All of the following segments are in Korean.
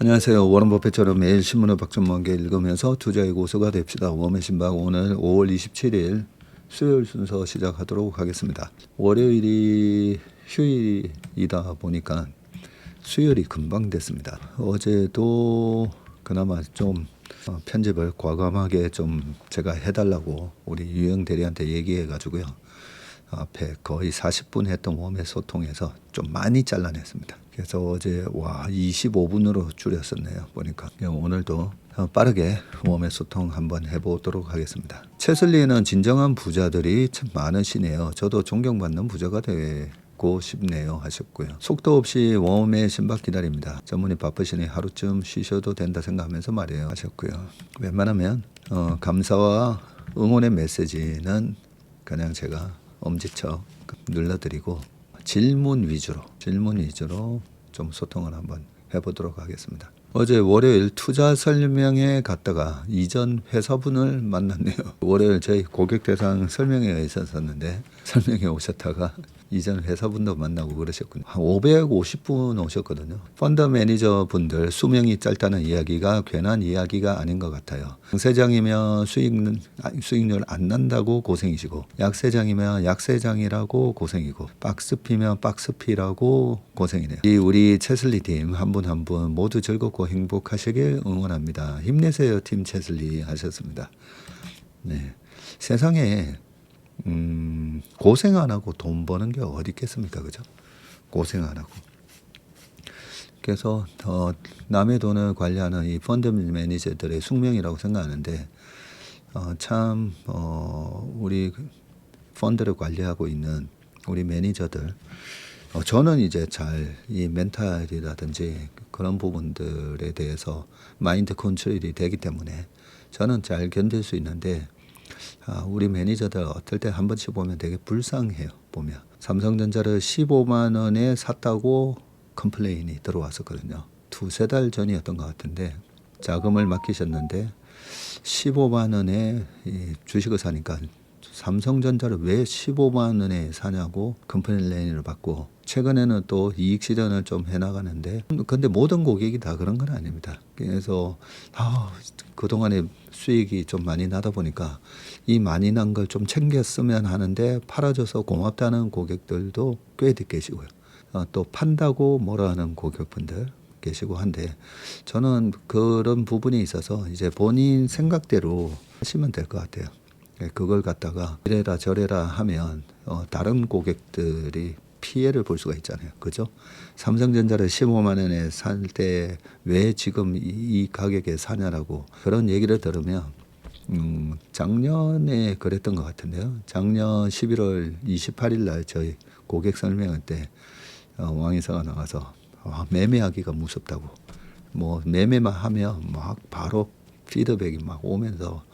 안녕하세요. 워런 버핏처럼 매일 신문을 박전만게 읽으면서 투자의 고수가 됩시다. 웜의 신박 오늘 5월 27일 수요일 순서 시작하도록 하겠습니다. 월요일이 휴일이다 보니까 수요일이 금방 됐습니다. 어제도 그나마 좀 편집을 과감하게 좀 제가 해달라고 우리 유영 대리한테 얘기해 가지고요. 앞에 거의 40분 했던 웜의 소통에서 좀 많이 잘라냈습니다. 그래서 어제 25분으로 줄였었네요. 보니까 오늘도 빠르게 웜의 소통 한번 해보도록 하겠습니다. 채슬리는 진정한 부자들이 참 많으시네요. 저도 존경받는 부자가 되고 싶네요 하셨고요. 속도 없이 웜의 신박 기다립니다. 전문이 바쁘시니 하루쯤 쉬셔도 된다 생각하면서 말이에요 하셨고요. 웬만하면 감사와 응원의 메시지는 그냥 제가 엄지척 눌러드리고 질문 위주로 좀 소통을 한번 해보도록 하겠습니다. 어제 월요일 투자 설명회 갔다가 이전 회사분을 만났네요. 월요일 저희 고객 대상 설명회가 있었는데 설명회 오셨다가 이전 회사분도 만나고 그러셨군요. 한 550분 오셨거든요. 펀드 매니저 분들 수명이 짧다는 이야기가 괜한 이야기가 아닌 것 같아요. 양세장이면 수익률 안 난다고 고생이시고, 약세장이면 약세장이라고 고생이고, 박스피면 박스피라고 고생이네요. 우리 채슬리 팀 한 분 한 분 모두 즐겁고 행복하시길 응원합니다. 힘내세요 팀 채슬리 하셨습니다. 네, 세상에 고생 안 하고 돈 버는 게 어디 있겠습니까, 그죠? 고생 안 하고. 그래서 남의 돈을 관리하는 이 펀드 매니저들의 숙명이라고 생각하는데 참 우리 펀드를 관리하고 있는 우리 매니저들 저는 이제 잘 이 멘탈이라든지 그런 부분들에 대해서 마인드 컨트롤이 되기 때문에 저는 잘 견딜 수 있는데 우리 매니저들 어떨 때 한 번씩 보면 되게 불쌍해요. 보면 삼성전자를 15만 원에 샀다고 컴플레인이 들어왔었거든요. 2-3달 전이었던 것 같은데 자금을 맡기셨는데 15만 원에 주식을 사니까 삼성전자를 왜 15만 원에 사냐고 컴플레인을 받고 최근에는 또 이익 실현을 좀 해나가는데 근데 모든 고객이 다 그런 건 아닙니다. 그래서 그동안에 수익이 좀 많이 나다 보니까 이 많이 난 걸 좀 챙겨 쓰면 하는데 팔아줘서 고맙다는 고객들도 꽤 계시고요. 또 판다고 뭐라 하는 고객분들 계시고 한데 저는 그런 부분이 있어서 이제 본인 생각대로 하시면 될 것 같아요. 그걸 갖다가 이래라 저래라 하면 다른 고객들이 피해를 볼 수가 있잖아요. 그죠? 삼성전자를 15만 원에 살 때 왜 지금 이 가격에 사냐라고 그런 얘기를 들으면 작년에 그랬던 것 같은데요. 작년 11월 28일 날 저희 고객 설명회 때 왕이사가 나가서 매매하기가 무섭다고 뭐 매매만 하면 막 바로 피드백이 막 오면서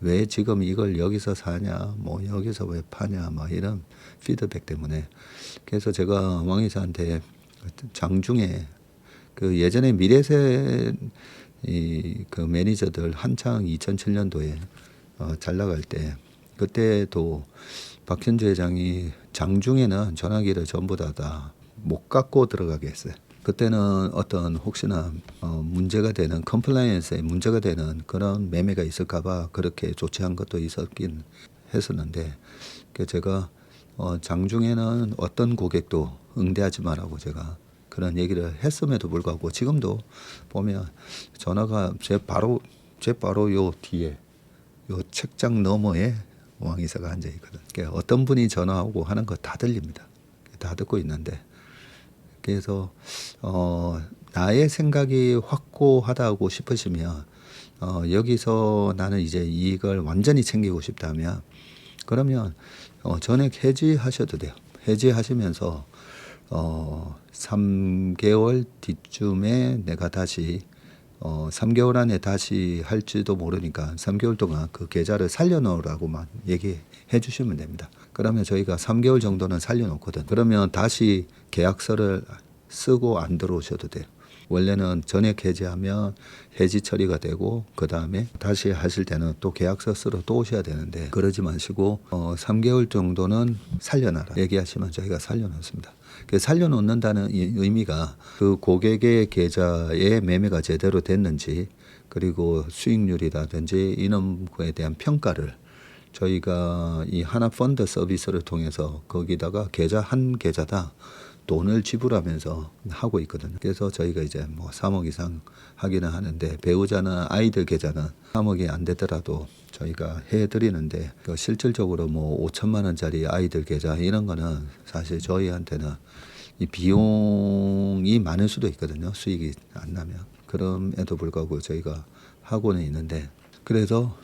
왜 지금 이걸 여기서 사냐, 뭐 여기서 왜 파냐, 막 이런 피드백 때문에 그래서 제가 왕이사한테 장중에 그 예전에 미래세 그 매니저들 한창 2007년도에 잘 나갈 때 그때도 박현주 회장이 장중에는 전화기를 전부 다 못 갖고 들어가게 했어요. 그때는 어떤 혹시나 문제가 되는 컴플라이언스에 문제가 되는 그런 매매가 있을까봐 그렇게 조치한 것도 있었긴 했었는데 제가 장중에는 어떤 고객도 응대하지 말라고 제가 그런 얘기를 했음에도 불구하고 지금도 보면 전화가 제 바로 요 뒤에 요 책장 너머에 왕이사가 앉아 있거든. 그러니까 어떤 분이 전화하고 하는 거 다 들립니다. 다 듣고 있는데 그래서 나의 생각이 확고하다고 싶으시면 여기서 나는 이제 이익을 완전히 챙기고 싶다면 그러면 전액 해지하셔도 돼요. 해지하시면서 3개월 뒤쯤에 내가 다시 3개월 안에 다시 할지도 모르니까 3개월 동안 그 계좌를 살려놓으라고만 얘기해 주시면 됩니다. 그러면 저희가 3개월 정도는 살려놓거든. 그러면 다시 계약서를 쓰고 안 들어오셔도 돼요. 원래는 전액 해지하면 해지 처리가 되고 그 다음에 다시 하실 때는 또 계약서 쓰러 또 오셔야 되는데 그러지 마시고 3개월 정도는 살려놔라 얘기하시면 저희가 살려놓습니다. 살려놓는다는 의미가 그 고객의 계좌에 매매가 제대로 됐는지 그리고 수익률이라든지 이런 거에 대한 평가를 저희가 이 하나펀드 서비스를 통해서 거기다가 계좌 한 계좌다 돈을 지불하면서 하고 있거든요. 그래서 저희가 이제 뭐 3억 이상 하기는 하는데 배우자는 아이들 계좌는 3억이 안 되더라도 저희가 해드리는데 실질적으로 뭐 5천만 원짜리 아이들 계좌 이런 거는 사실 저희한테는 이 비용이 많을 수도 있거든요. 수익이 안 나면. 그럼에도 불구하고 저희가 하고는 있는데 그래서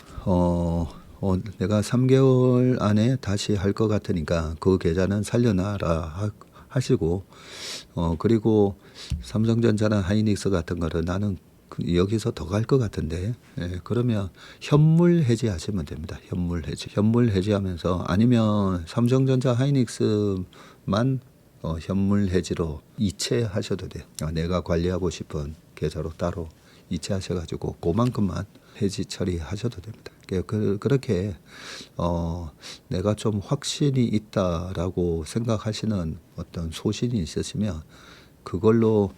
내가 3개월 안에 다시 할 것 같으니까 그 계좌는 살려놔라 하시고 그리고 삼성전자나 하이닉스 같은 거를 나는 여기서 더 갈 것 같은데 그러면 현물 해지하시면 됩니다. 현물 해지하면서 아니면 삼성전자 하이닉스만 현물 해지로 이체하셔도 돼요. 내가 관리하고 싶은 계좌로 따로 이체하셔가지고 그만큼만 해지 처리하셔도 됩니다. 그렇게 내가 좀 확신이 있다라고 생각하시는 어떤 소신이 있으시면 그걸로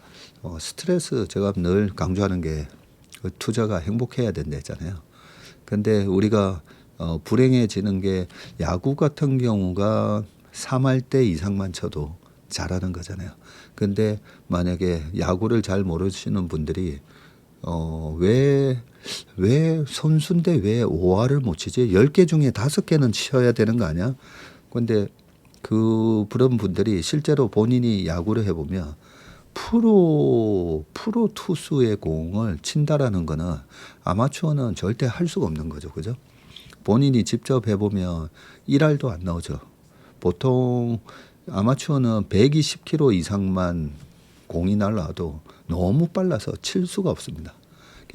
스트레스 제가 늘 강조하는 게 그 투자가 행복해야 된다잖아요. 근데 우리가 불행해지는 게 야구 같은 경우가 3할 때 이상만 쳐도 잘하는 거잖아요. 근데 만약에 야구를 잘 모르시는 분들이 왜 선수인데 왜 5할을 못 치지? 10개 중에 5개는 쳐야 되는 거 아니야? 근데 그런 분들이 실제로 본인이 야구를 해보면 프로 투수의 공을 친다라는 거는 아마추어는 절대 할 수가 없는 거죠. 그죠? 본인이 직접 해보면 1할도 안 나오죠. 보통 아마추어는 120km 이상만 공이 날라와도 너무 빨라서 칠 수가 없습니다.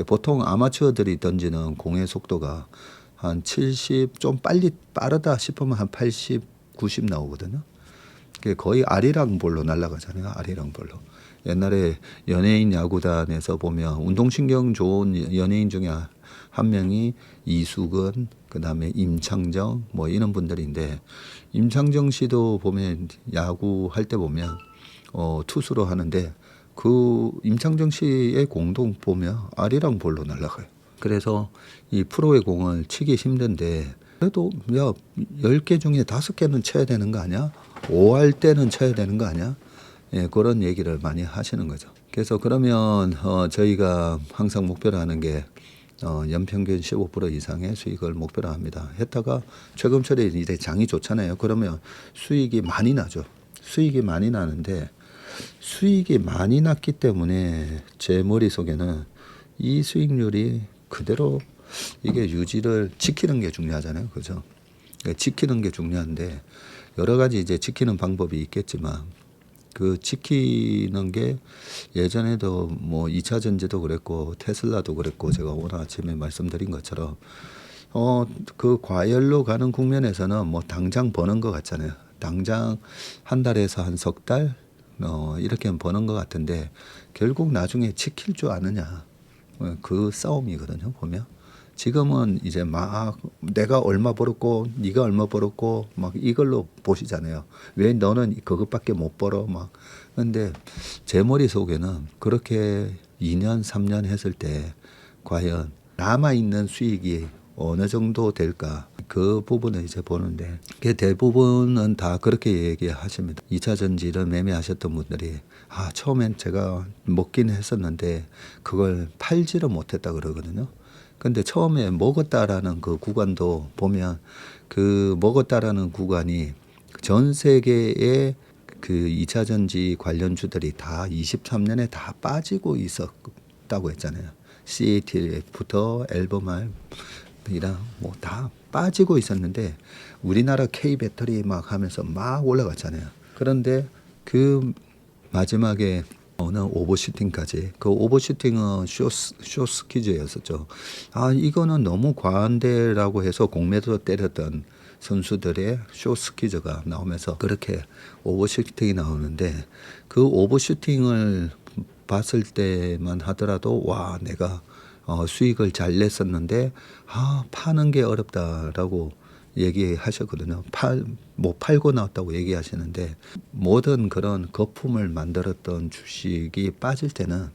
보통 아마추어들이 던지는 공의 속도가 한 70, 좀 빠르다 싶으면 한 80, 90 나오거든요. 거의 아리랑 볼로 날아가잖아요. 아리랑 볼로. 옛날에 연예인 야구단에서 보면 운동신경 좋은 연예인 중에 한 명이 이수근, 그다음에 임창정 뭐 이런 분들인데 임창정 씨도 보면 야구 할 때 보면 투수로 하는데 그 임창정 씨의 공도 보면 아리랑 볼로 날아가요. 그래서 이 프로의 공을 치기 힘든데 그래도 야 10개 중에 5개는 쳐야 되는 거 아니야? 5할 때는 쳐야 되는 거 아니야? 예, 그런 얘기를 많이 하시는 거죠. 그래서 그러면 저희가 항상 목표로 하는 게 연평균 15% 이상의 수익을 목표로 합니다. 했다가 최근철에 이제 장이 좋잖아요. 그러면 수익이 많이 나죠. 수익이 많이 나는데 수익이 많이 났기 때문에 제 머릿속에는 이 수익률이 그대로 이게 유지를 지키는 게 중요하잖아요. 그죠? 지키는 게 중요한데 여러 가지 이제 지키는 방법이 있겠지만 그 지키는 게 예전에도 뭐 2차 전지도 그랬고 테슬라도 그랬고 제가 오늘 아침에 말씀드린 것처럼 그 과열로 가는 국면에서는 뭐 당장 버는 것 같잖아요. 당장 한 달에서 한 석 달 이렇게 버는 것 같은데 결국 나중에 지킬 줄 아느냐 그 싸움이거든요. 보면 지금은 이제 막 내가 얼마 벌었고 네가 얼마 벌었고 막 이걸로 보시잖아요. 왜 너는 그것밖에 못 벌어 막. 근데 제 머릿속에는 그렇게 2년 3년 했을 때 과연 남아있는 수익이 어느 정도 될까 그 부분을 이제 보는데 대부분은 다 그렇게 얘기하십니다. 2차 전지를 매매하셨던 분들이 처음엔 제가 먹긴 했었는데 그걸 팔지를 못했다 그러거든요. 근데 처음에 먹었다라는 그 구간도 보면 그 먹었다라는 구간이 전 세계의 그 2차 전지 관련주들이 다 23년에 다 빠지고 있었다고 했잖아요. CATL부터 앨범이랑 뭐 다 빠지고 있었는데 우리나라 K 배터리 막 하면서 막 올라갔잖아요. 그런데 그 마지막에 어느 오버슈팅까지 그 오버슈팅은 쇼스키즈였었죠. 이거는 너무 과한데라고 해서 공매도 때렸던 선수들의 쇼스키즈가 나오면서 그렇게 오버슈팅이 나오는데 그 오버슈팅을 봤을 때만 하더라도 와 내가 수익을 잘 냈었는데 파는 게 어렵다라고 얘기하셨거든요. 못 팔고 나왔다고 얘기하시는데 모든 그런 거품을 만들었던 주식이 빠질 때는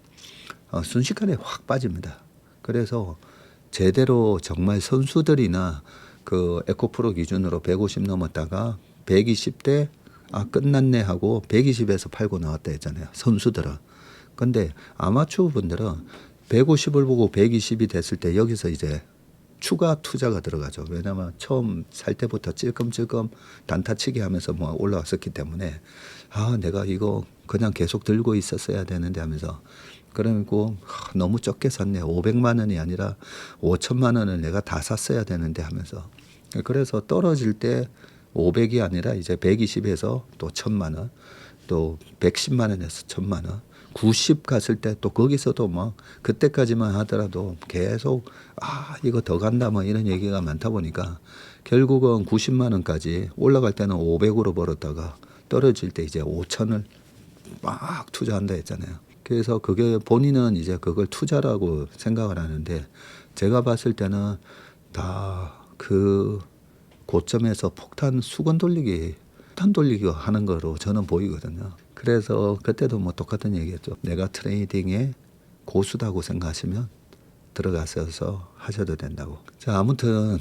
순식간에 확 빠집니다. 그래서 제대로 정말 선수들이나 그 에코프로 기준으로 150 넘었다가 120대 끝났네 하고 120에서 팔고 나왔다 했잖아요. 선수들은. 근데 아마추어 분들은 150을 보고 120이 됐을 때 여기서 이제 추가 투자가 들어가죠. 왜냐하면 처음 살 때부터 찔끔찔끔 단타치기 하면서 뭐 올라왔었기 때문에 내가 이거 그냥 계속 들고 있었어야 되는데 하면서 그리고 너무 적게 샀네. 500만 원이 아니라 5천만 원을 내가 다 샀어야 되는데 하면서 그래서 떨어질 때 500이 아니라 이제 120에서 또 1,000만 원, 또 110만 원에서 1,000만 원, 90 갔을 때 또 거기서도 뭐 그때까지만 하더라도 계속 이거 더 간다 뭐 이런 얘기가 많다 보니까 결국은 90만 원까지 올라갈 때는 500으로 벌었다가 떨어질 때 이제 5천을 막 투자한다 했잖아요. 그래서 그게 본인은 이제 그걸 투자라고 생각을 하는데 제가 봤을 때는 다 그 고점에서 폭탄 돌리기 하는 거로 저는 보이거든요. 그래서 그때도 뭐 똑같은 얘기했죠. 내가 트레이딩의 고수다고 생각하시면 들어가셔서 하셔도 된다고. 자, 아무튼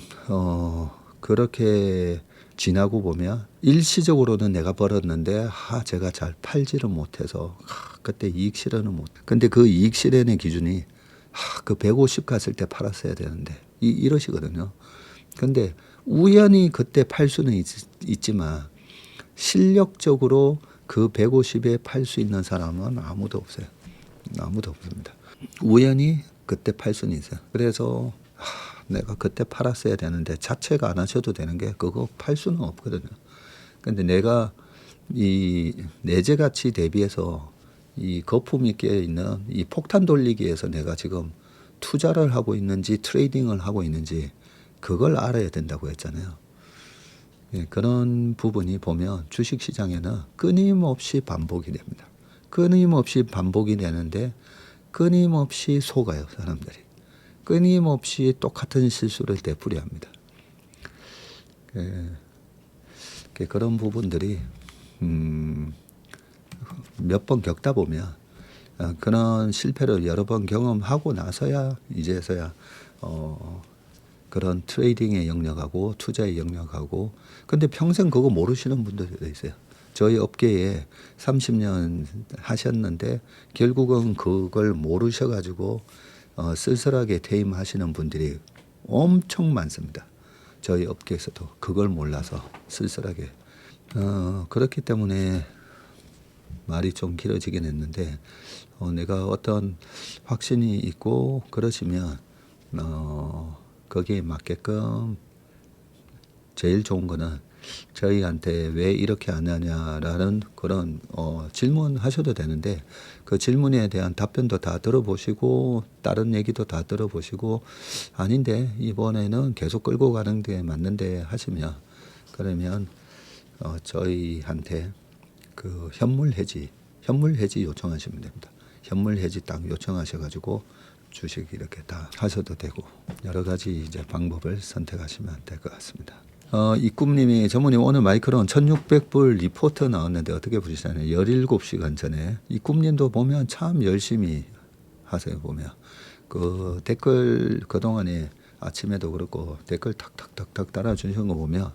그렇게 지나고 보면 일시적으로는 내가 벌었는데 제가 잘 팔지를 못해서 그때 이익 실현은 못. 근데 그 이익 실현의 기준이 그 150 갔을 때 팔았어야 되는데 이러시거든요. 근데 우연히 그때 팔 수는 있지만 실력적으로 그 150에 팔 수 있는 사람은 아무도 없어요. 아무도 없습니다. 우연히 그때 팔 수는 있어요. 그래서 내가 그때 팔았어야 되는데 자책 안 하셔도 되는 게 그거 팔 수는 없거든요. 근데 내가 이 내재 가치 대비해서 이 거품이 끼어 있는 이 폭탄 돌리기에서 내가 지금 투자를 하고 있는지 트레이딩을 하고 있는지 그걸 알아야 된다고 했잖아요. 그런 부분이 보면 주식시장에는 끊임없이 반복이 됩니다. 끊임없이 반복이 되는데 끊임없이 속아요, 사람들이. 끊임없이 똑같은 실수를 되풀이합니다. 그런 부분들이 몇 번 겪다 보면 그런 실패를 여러 번 경험하고 나서야 이제서야 그런 트레이딩의 영역하고 투자의 영역하고 근데 평생 그거 모르시는 분들도 있어요. 저희 업계에 30년 하셨는데 결국은 그걸 모르셔가지고 쓸쓸하게 퇴임하시는 분들이 엄청 많습니다. 저희 업계에서도 그걸 몰라서 쓸쓸하게 그렇기 때문에 말이 좀 길어지긴 했는데 내가 어떤 확신이 있고 그러시면 거기에 맞게끔 제일 좋은 거는 저희한테 왜 이렇게 안 하냐라는 그런 질문하셔도 되는데 그 질문에 대한 답변도 다 들어보시고 다른 얘기도 다 들어보시고 아닌데 이번에는 계속 끌고 가는 게 맞는데 하시면 그러면 저희한테 그 현물 해지 요청하시면 됩니다. 현물 해지 딱 요청하셔가지고 주식 이렇게 다 하셔도 되고 여러 가지 이제 방법을 선택하시면 될 것 같습니다. 이꿈님이 전무님 오늘 마이크론 1600불 리포트 나왔는데 어떻게 보시나요? 17시간 전에 이꿈님도 보면 참 열심히 하세요. 보면 그 댓글 그동안에 아침에도 그렇고 댓글 탁탁탁탁 달아주시는 거 보면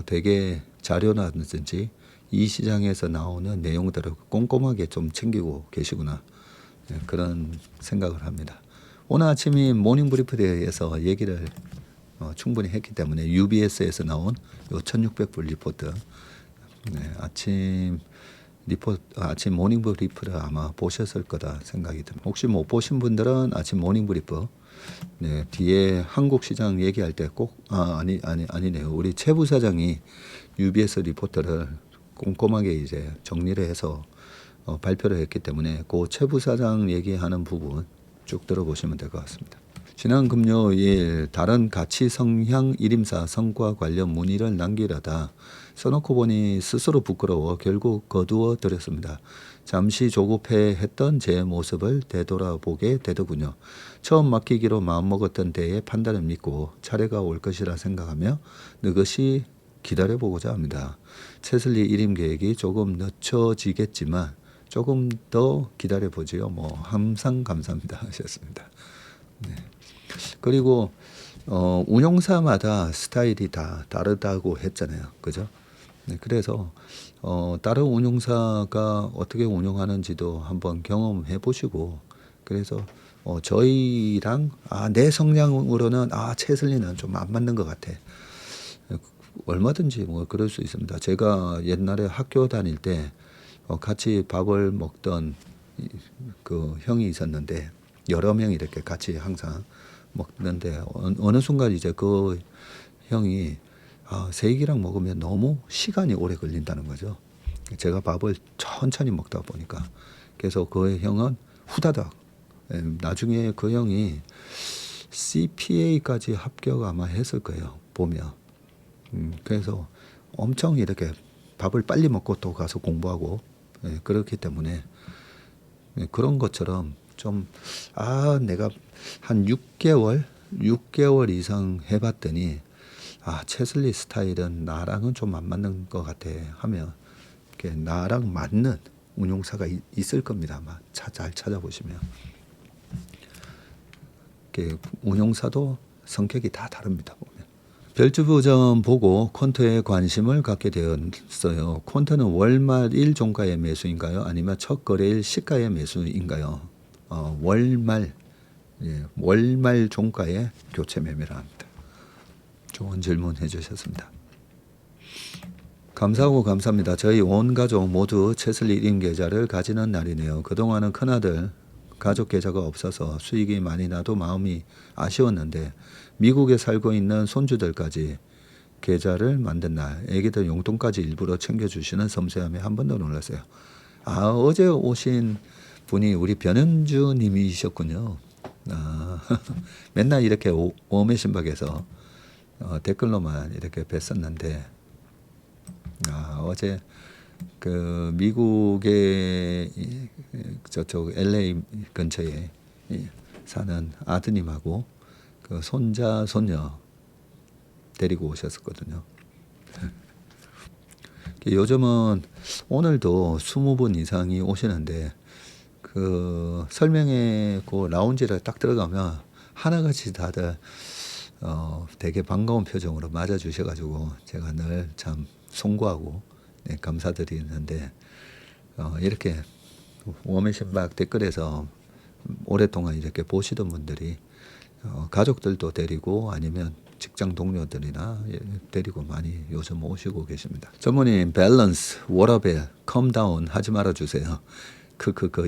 되게 자료라든지 이 시장에서 나오는 내용들을 꼼꼼하게 좀 챙기고 계시구나. 그런 생각을 합니다. 오늘 아침이 모닝브리프에서 얘기를 충분히 했기 때문에 UBS에서 나온 요 1600불 리포트 아침 모닝브리프를 아마 보셨을 거다 생각이 듭니다. 혹시 못 보신 분들은 아침 모닝브리프 뒤에 한국 시장 얘기할 때 꼭 아니네요. 우리 최 부사장이 UBS 리포트를 꼼꼼하게 이제 정리를 해서 발표를 했기 때문에 그 최 부사장 얘기하는 부분 쭉 들어보시면 될 것 같습니다. 지난 금요일 다른 가치 성향 일임사 성과 관련 문의를 남기려다 써놓고 보니 스스로 부끄러워 결국 거두어 드렸습니다. 잠시 조급해했던 제 모습을 되돌아보게 되더군요. 처음 맡기기로 마음먹었던 때의 판단을 믿고 차례가 올 것이라 생각하며 느긋이 기다려보고자 합니다. 채슬리 일임 계획이 조금 늦춰지겠지만 조금 더 기다려보지요. 뭐 항상 감사합니다 하셨습니다. 네. 그리고 운용사마다 스타일이 다 다르다고 했잖아요. 그죠? 네, 그래서 다른 운용사가 어떻게 운영하는지도 한번 경험해 보시고, 그래서 저희랑 내 성향으로는 채슬리는 좀 안 맞는 것 같아. 얼마든지 뭐 그럴 수 있습니다. 제가 옛날에 학교 다닐 때 같이 밥을 먹던 그 형이 있었는데, 여러 명 이렇게 같이 항상 먹는데 어느 순간 이제 그 형이 세익이랑 먹으면 너무 시간이 오래 걸린다는 거죠. 제가 밥을 천천히 먹다 보니까. 그래서 그 형은 후다닥, 나중에 그 형이 CPA까지 합격 아마 했을 거예요, 보면. 그래서 엄청 이렇게 밥을 빨리 먹고 또 가서 공부하고, 그렇기 때문에 그런 것처럼 좀 내가 한 6개월 이상 해봤더니 채슬리 스타일은 나랑은 좀 안 맞는 것 같아 하면 이렇게 나랑 맞는 운용사가 있을 겁니다. 아마 잘 찾아보시면 이렇게 운용사도 성격이 다 다릅니다. 보면 별주부점 보고 콘트에 관심을 갖게 되었어요. 콘트는 월말일 종가의 매수인가요? 아니면 첫 거래일 시가의 매수인가요? 월말 종가의 교체 매매를 합니다. 좋은 질문 해주셨습니다. 감사하고 감사합니다. 저희 온 가족 모두 채슬리 일임 계좌를 가지는 날이네요. 그동안은 큰아들 가족 계좌가 없어서 수익이 많이 나도 마음이 아쉬웠는데 미국에 살고 있는 손주들까지 계좌를 만든 날, 애기들 용돈까지 일부러 챙겨주시는 섬세함에 한 번 더 놀랐어요. 어제 오신 분이 우리 변현주 님이셨군요. 맨날 이렇게 오메 신박에서 댓글로만 이렇게 뵀었는데, 어제 그 미국의 저쪽 LA 근처에 사는 아드님하고 그 손자 손녀 데리고 오셨었거든요. 요즘은 오늘도 20분 이상이 오시는데 그 설명회 그 라운지를 딱 들어가면 하나같이 다들 되게 반가운 표정으로 맞아주셔가지고 제가 늘 참 송구하고 감사드리는데, 이렇게 워메신박 댓글에서 오랫동안 이렇게 보시던 분들이 가족들도 데리고 아니면 직장 동료들이나 데리고 많이 요즘 오시고 계십니다. 전문님 밸런스 워터벨 컴다운 하지 말아 주세요.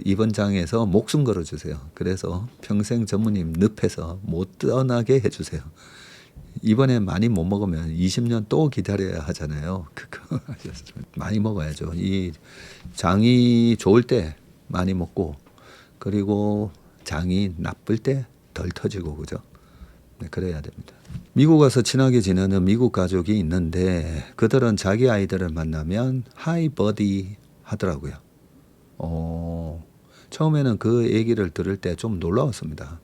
이번 장에서 목숨 걸어 주세요. 그래서 평생 전문님 늪에서 못 떠나게 해주세요. 이번에 많이 못 먹으면 20년 또 기다려야 하잖아요. 많이 먹어야죠. 이 장이 좋을 때 많이 먹고, 그리고 장이 나쁠 때 덜 터지고, 그죠? 네, 그래야 됩니다. 미국 가서 친하게 지내는 미국 가족이 있는데 그들은 자기 아이들을 만나면 하이 버디 하더라고요. 처음에는 그 얘기를 들을 때 좀 놀라웠습니다.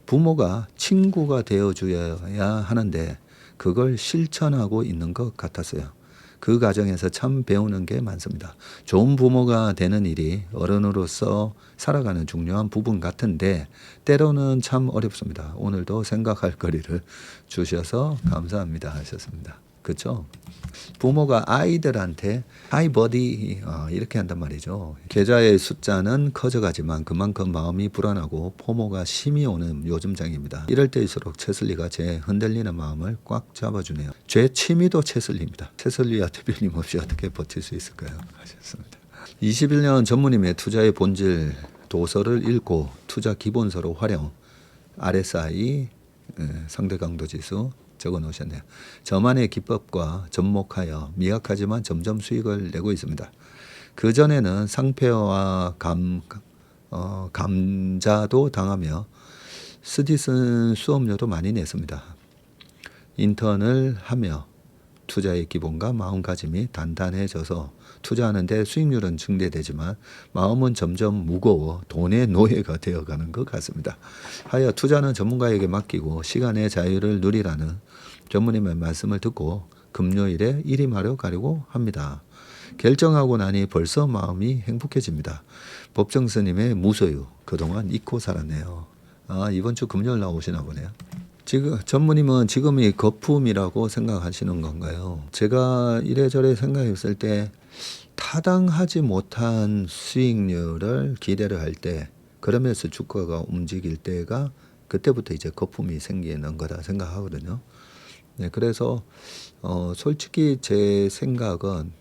부모가 친구가 되어줘야 하는데 그걸 실천하고 있는 것 같았어요. 그 과정에서 참 배우는 게 많습니다. 좋은 부모가 되는 일이 어른으로서 살아가는 중요한 부분 같은데 때로는 참 어렵습니다. 오늘도 생각할 거리를 주셔서 감사합니다 하셨습니다. 그렇죠? 부모가 아이들한테 하이 버디 이렇게 한단 말이죠. 계좌의 숫자는 커져가지만 그만큼 마음이 불안하고 포모가 심이 오는 요즘장입니다. 이럴 때일수록 채슬리가 제 흔들리는 마음을 꽉 잡아주네요. 제 취미도 채슬리입니다. 채슬리와 특별님 없이 어떻게 버틸 수 있을까요? 하셨습니다. 21년 전무님의 투자의 본질 도서를 읽고 투자 기본서로 활용 RSI 상대 강도 지수 적어 놓으셨네요. 저만의 기법과 접목하여 미약하지만 점점 수익을 내고 있습니다. 그전에는 상폐와 감자도 당하며 스디슨 수업료도 많이 냈습니다. 인턴을 하며 투자의 기본과 마음가짐이 단단해져서 투자하는데 수익률은 증대되지만 마음은 점점 무거워 돈의 노예가 되어가는 것 같습니다. 하여 투자는 전문가에게 맡기고 시간의 자유를 누리라는 전무님의 말씀을 듣고 금요일에 일임하러 가려고 합니다. 결정하고 나니 벌써 마음이 행복해집니다. 법정 스님의 무소유 그동안 잊고 살았네요. 이번 주 금요일 나오시나 보네요. 지금 전무님은 지금이 거품이라고 생각하시는 건가요? 제가 이래저래 생각했을 때 타당하지 못한 수익률을 기대를 할 때 그러면서 주가가 움직일 때가 그때부터 이제 거품이 생기는 거다 생각하거든요. 네, 그래서 솔직히 제 생각은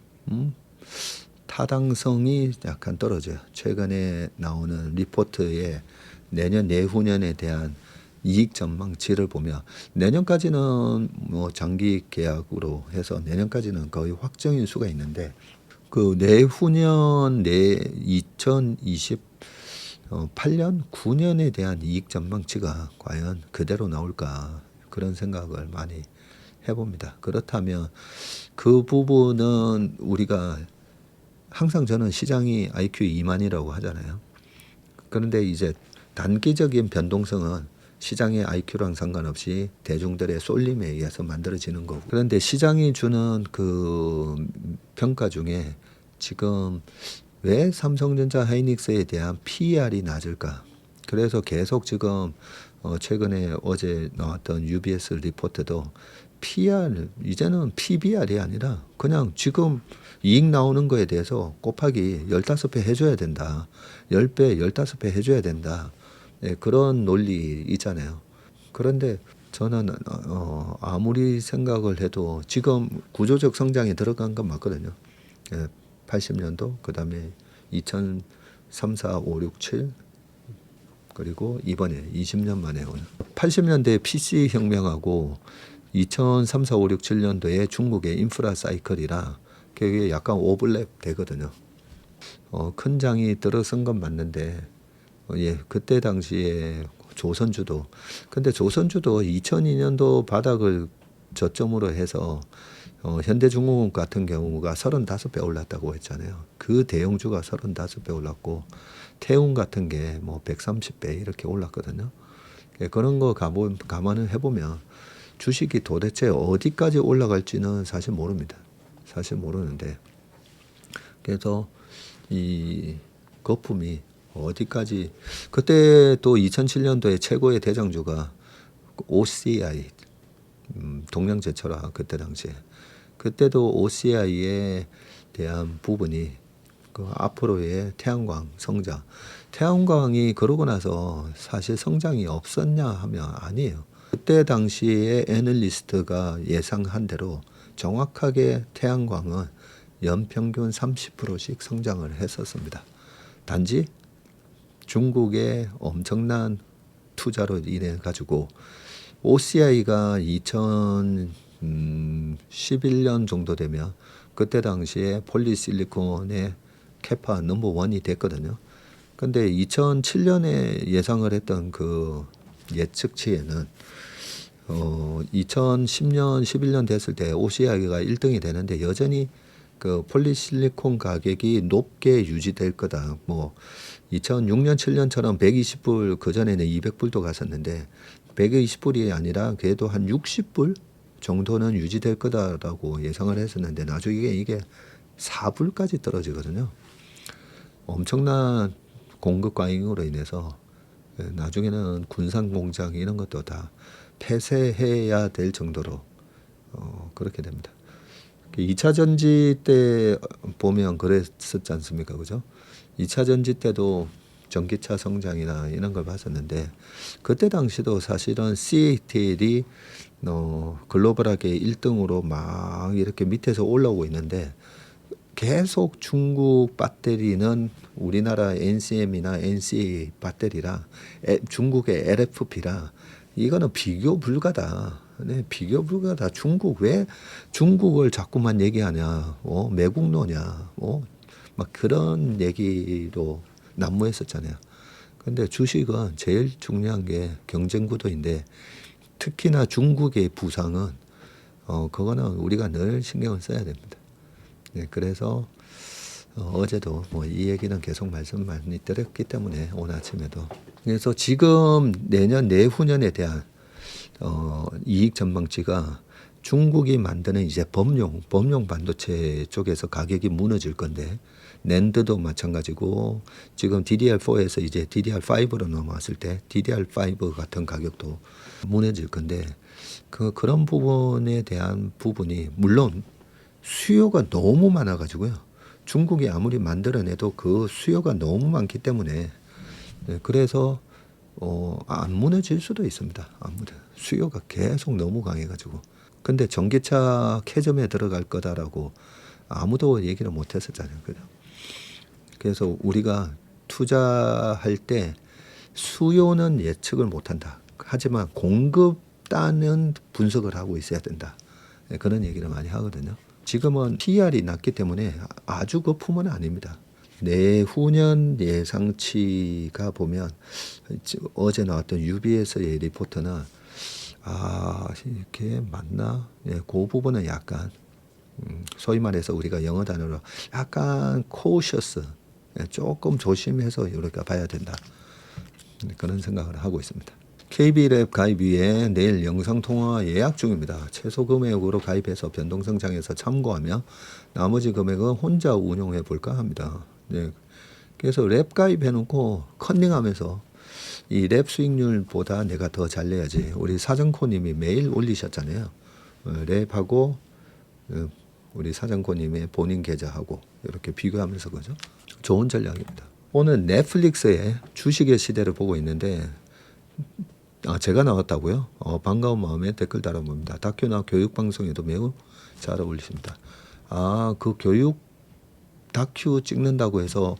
타당성이 약간 떨어져요. 최근에 나오는 리포트에 내년 내후년에 대한 이익 전망치를 보면 내년까지는 뭐 장기 계약으로 해서 내년까지는 거의 확정일 수가 있는데 그 내후년 2028년 9년에 대한 이익 전망치가 과연 그대로 나올까 그런 생각을 많이 해봅니다. 그렇다면 그 부분은 우리가 항상 저는 시장이 IQ 2만이라고 하잖아요. 그런데 이제 단기적인 변동성은 시장의 IQ랑 상관없이 대중들의 쏠림에 의해서 만들어지는 거고. 그런데 시장이 주는 그 평가 중에 지금 왜 삼성전자 하이닉스에 대한 PER이 낮을까? 그래서 계속 지금 최근에 어제 나왔던 UBS 리포트도 PER 이제는 PBR이 아니라 그냥 지금 이익 나오는 거에 대해서 곱하기 15배 해줘야 된다. 10배, 15배 해줘야 된다. 네, 그런 논리 있잖아요. 그런데 저는 아무리 생각을 해도 지금 구조적 성장에 들어간 건 맞거든요. 80년도 그 다음에 2003, 4, 5, 6, 7 그리고 이번에 20년 만에 오는 80년대 PC 혁명하고 2003, 4, 5, 6, 7년도에 중국의 인프라 사이클이라 그게 약간 오버랩 되거든요. 큰 장이 들어선 건 맞는데 그때 당시에 조선주도 근데 조선주도 2002년도 바닥을 저점으로 해서 현대중공업 같은 경우가 35배 올랐다고 했잖아요. 그 대형주가 35배 올랐고 태운 같은 게 뭐 130배 이렇게 올랐거든요. 그런 거 감안을 해보면 주식이 도대체 어디까지 올라갈지는 사실 모릅니다. 사실 모르는데 그래서 이 거품이 어디까지 그때 또 2007년도에 최고의 대장주가 OCI 동양제철화 그때 당시에 그때도 OCI에 대한 부분이 그 앞으로의 태양광 성장 태양광이 그러고 나서 사실 성장이 없었냐 하면 아니에요. 그때 당시에 애널리스트가 예상한 대로 정확하게 태양광은 연평균 30%씩 성장을 했었습니다. 단지 중국의 엄청난 투자로 인해 가지고 OCI가 2011년 정도 되면 그때 당시에 폴리실리콘의 캐파 넘버 원이 됐거든요. 근데 2007년에 예상을 했던 그 예측치에는 2010년, 11년 됐을 때 OCI가 1등이 되는데 여전히 그 폴리실리콘 가격이 높게 유지될 거다. 뭐 2006년, 7년처럼 120불 그 전에는 200불도 갔었는데 120불이 아니라 그래도 한 60불 정도는 유지될 거다라고 예상을 했었는데 나중에 이게 4불까지 떨어지거든요. 엄청난 공급 과잉으로 인해서 나중에는 군산 공장 이런 것도 다 폐쇄해야 될 정도로 그렇게 됩니다. 2차 전지 때 보면 그랬었지 않습니까? 그죠? 2차 전지 때도 전기차 성장이나 이런 걸 봤었는데 그때 당시도 사실은 CATL이 글로벌하게 1등으로 막 이렇게 밑에서 올라오고 있는데 계속 중국 배터리는 우리나라 NCM이나 NCA 배터리라 중국의 LFP라 이거는 비교 불가다. 네, 비교 불가다. 중국 왜 중국을 자꾸만 얘기하냐? 매국노냐? 막 그런 얘기로 난무했었잖아요. 근데 주식은 제일 중요한 게 경쟁 구도인데 특히나 중국의 부상은 그거는 우리가 늘 신경을 써야 됩니다. 네, 그래서 어제도 뭐 이 얘기는 계속 말씀 많이 드렸기 때문에 오늘 아침에도 그래서 지금 내년 내후년에 대한 이익 전망치가 중국이 만드는 이제 범용 반도체 쪽에서 가격이 무너질 건데 낸드도 마찬가지고 지금 DDR4에서 이제 DDR5로 넘어왔을 때 DDR5 같은 가격도 무너질 건데 그런 부분에 대한 부분이 물론 수요가 너무 많아가지고요. 중국이 아무리 만들어내도 그 수요가 너무 많기 때문에 그래서 안 무너질 수도 있습니다. 수요가 계속 너무 강해가지고. 근데 전기차 캐점에 들어갈 거다라고 아무도 얘기를 못 했었잖아요. 그래서 우리가 투자할 때 수요는 예측을 못 한다. 하지만 공급단은 분석을 하고 있어야 된다. 그런 얘기를 많이 하거든요. 지금은 PER이 낮기 때문에 아주 거품은 아닙니다. 내후년 예상치가 보면 어제 나왔던 UBS의 리포트는 이렇게 맞나? 예, 그 부분은 약간 소위 말해서 우리가 영어 단어로 약간 cautious, 조금 조심해서 우리가 봐야 된다. 그런 생각을 하고 있습니다. KB랩 가입 위에 내일 영상통화 예약 중입니다. 최소 금액으로 가입해서 변동성장에서 참고하며 나머지 금액은 혼자 운용해 볼까 합니다. 네. 그래서 랩 가입해놓고 컨닝하면서 이 랩 수익률보다 내가 더 잘 내야지. 우리 사정코님이 매일 올리셨잖아요. 랩하고 우리 사정코님의 본인 계좌하고 이렇게 비교하면서 그죠? 좋은 전략입니다. 오늘 넷플릭스의 주식의 시대를 보고 있는데 제가 나왔다고요? 반가운 마음에 댓글 달아봅니다. 다큐나 교육 방송에도 매우 잘 어울리십니다. 그 교육 다큐 찍는다고 해서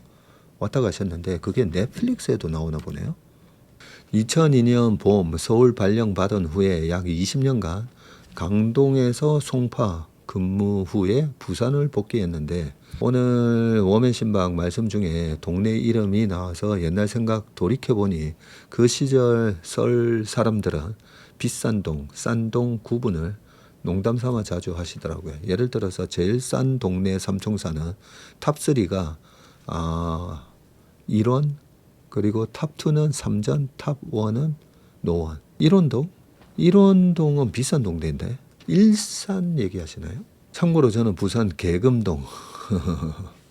왔다 가셨는데 그게 넷플릭스에도 나오나 보네요. 2002년 봄 서울 발령 받은 후에 약 20년간 강동에서 송파 근무 후에 부산을 복귀했는데 오늘 워맨신박 말씀 중에 동네 이름이 나와서 옛날 생각 돌이켜보니 그 시절 썰 사람들은 비싼 동, 싼 동 구분을 농담 삼아 자주 하시더라고요. 예를 들어서 제일 싼 동네 삼총사는 탑3가 일원, 그리고 탑2는 삼전, 탑1은 노원. 일원동은 비싼 동네인데 일산 얘기하시나요? 참고로 저는 부산 계금동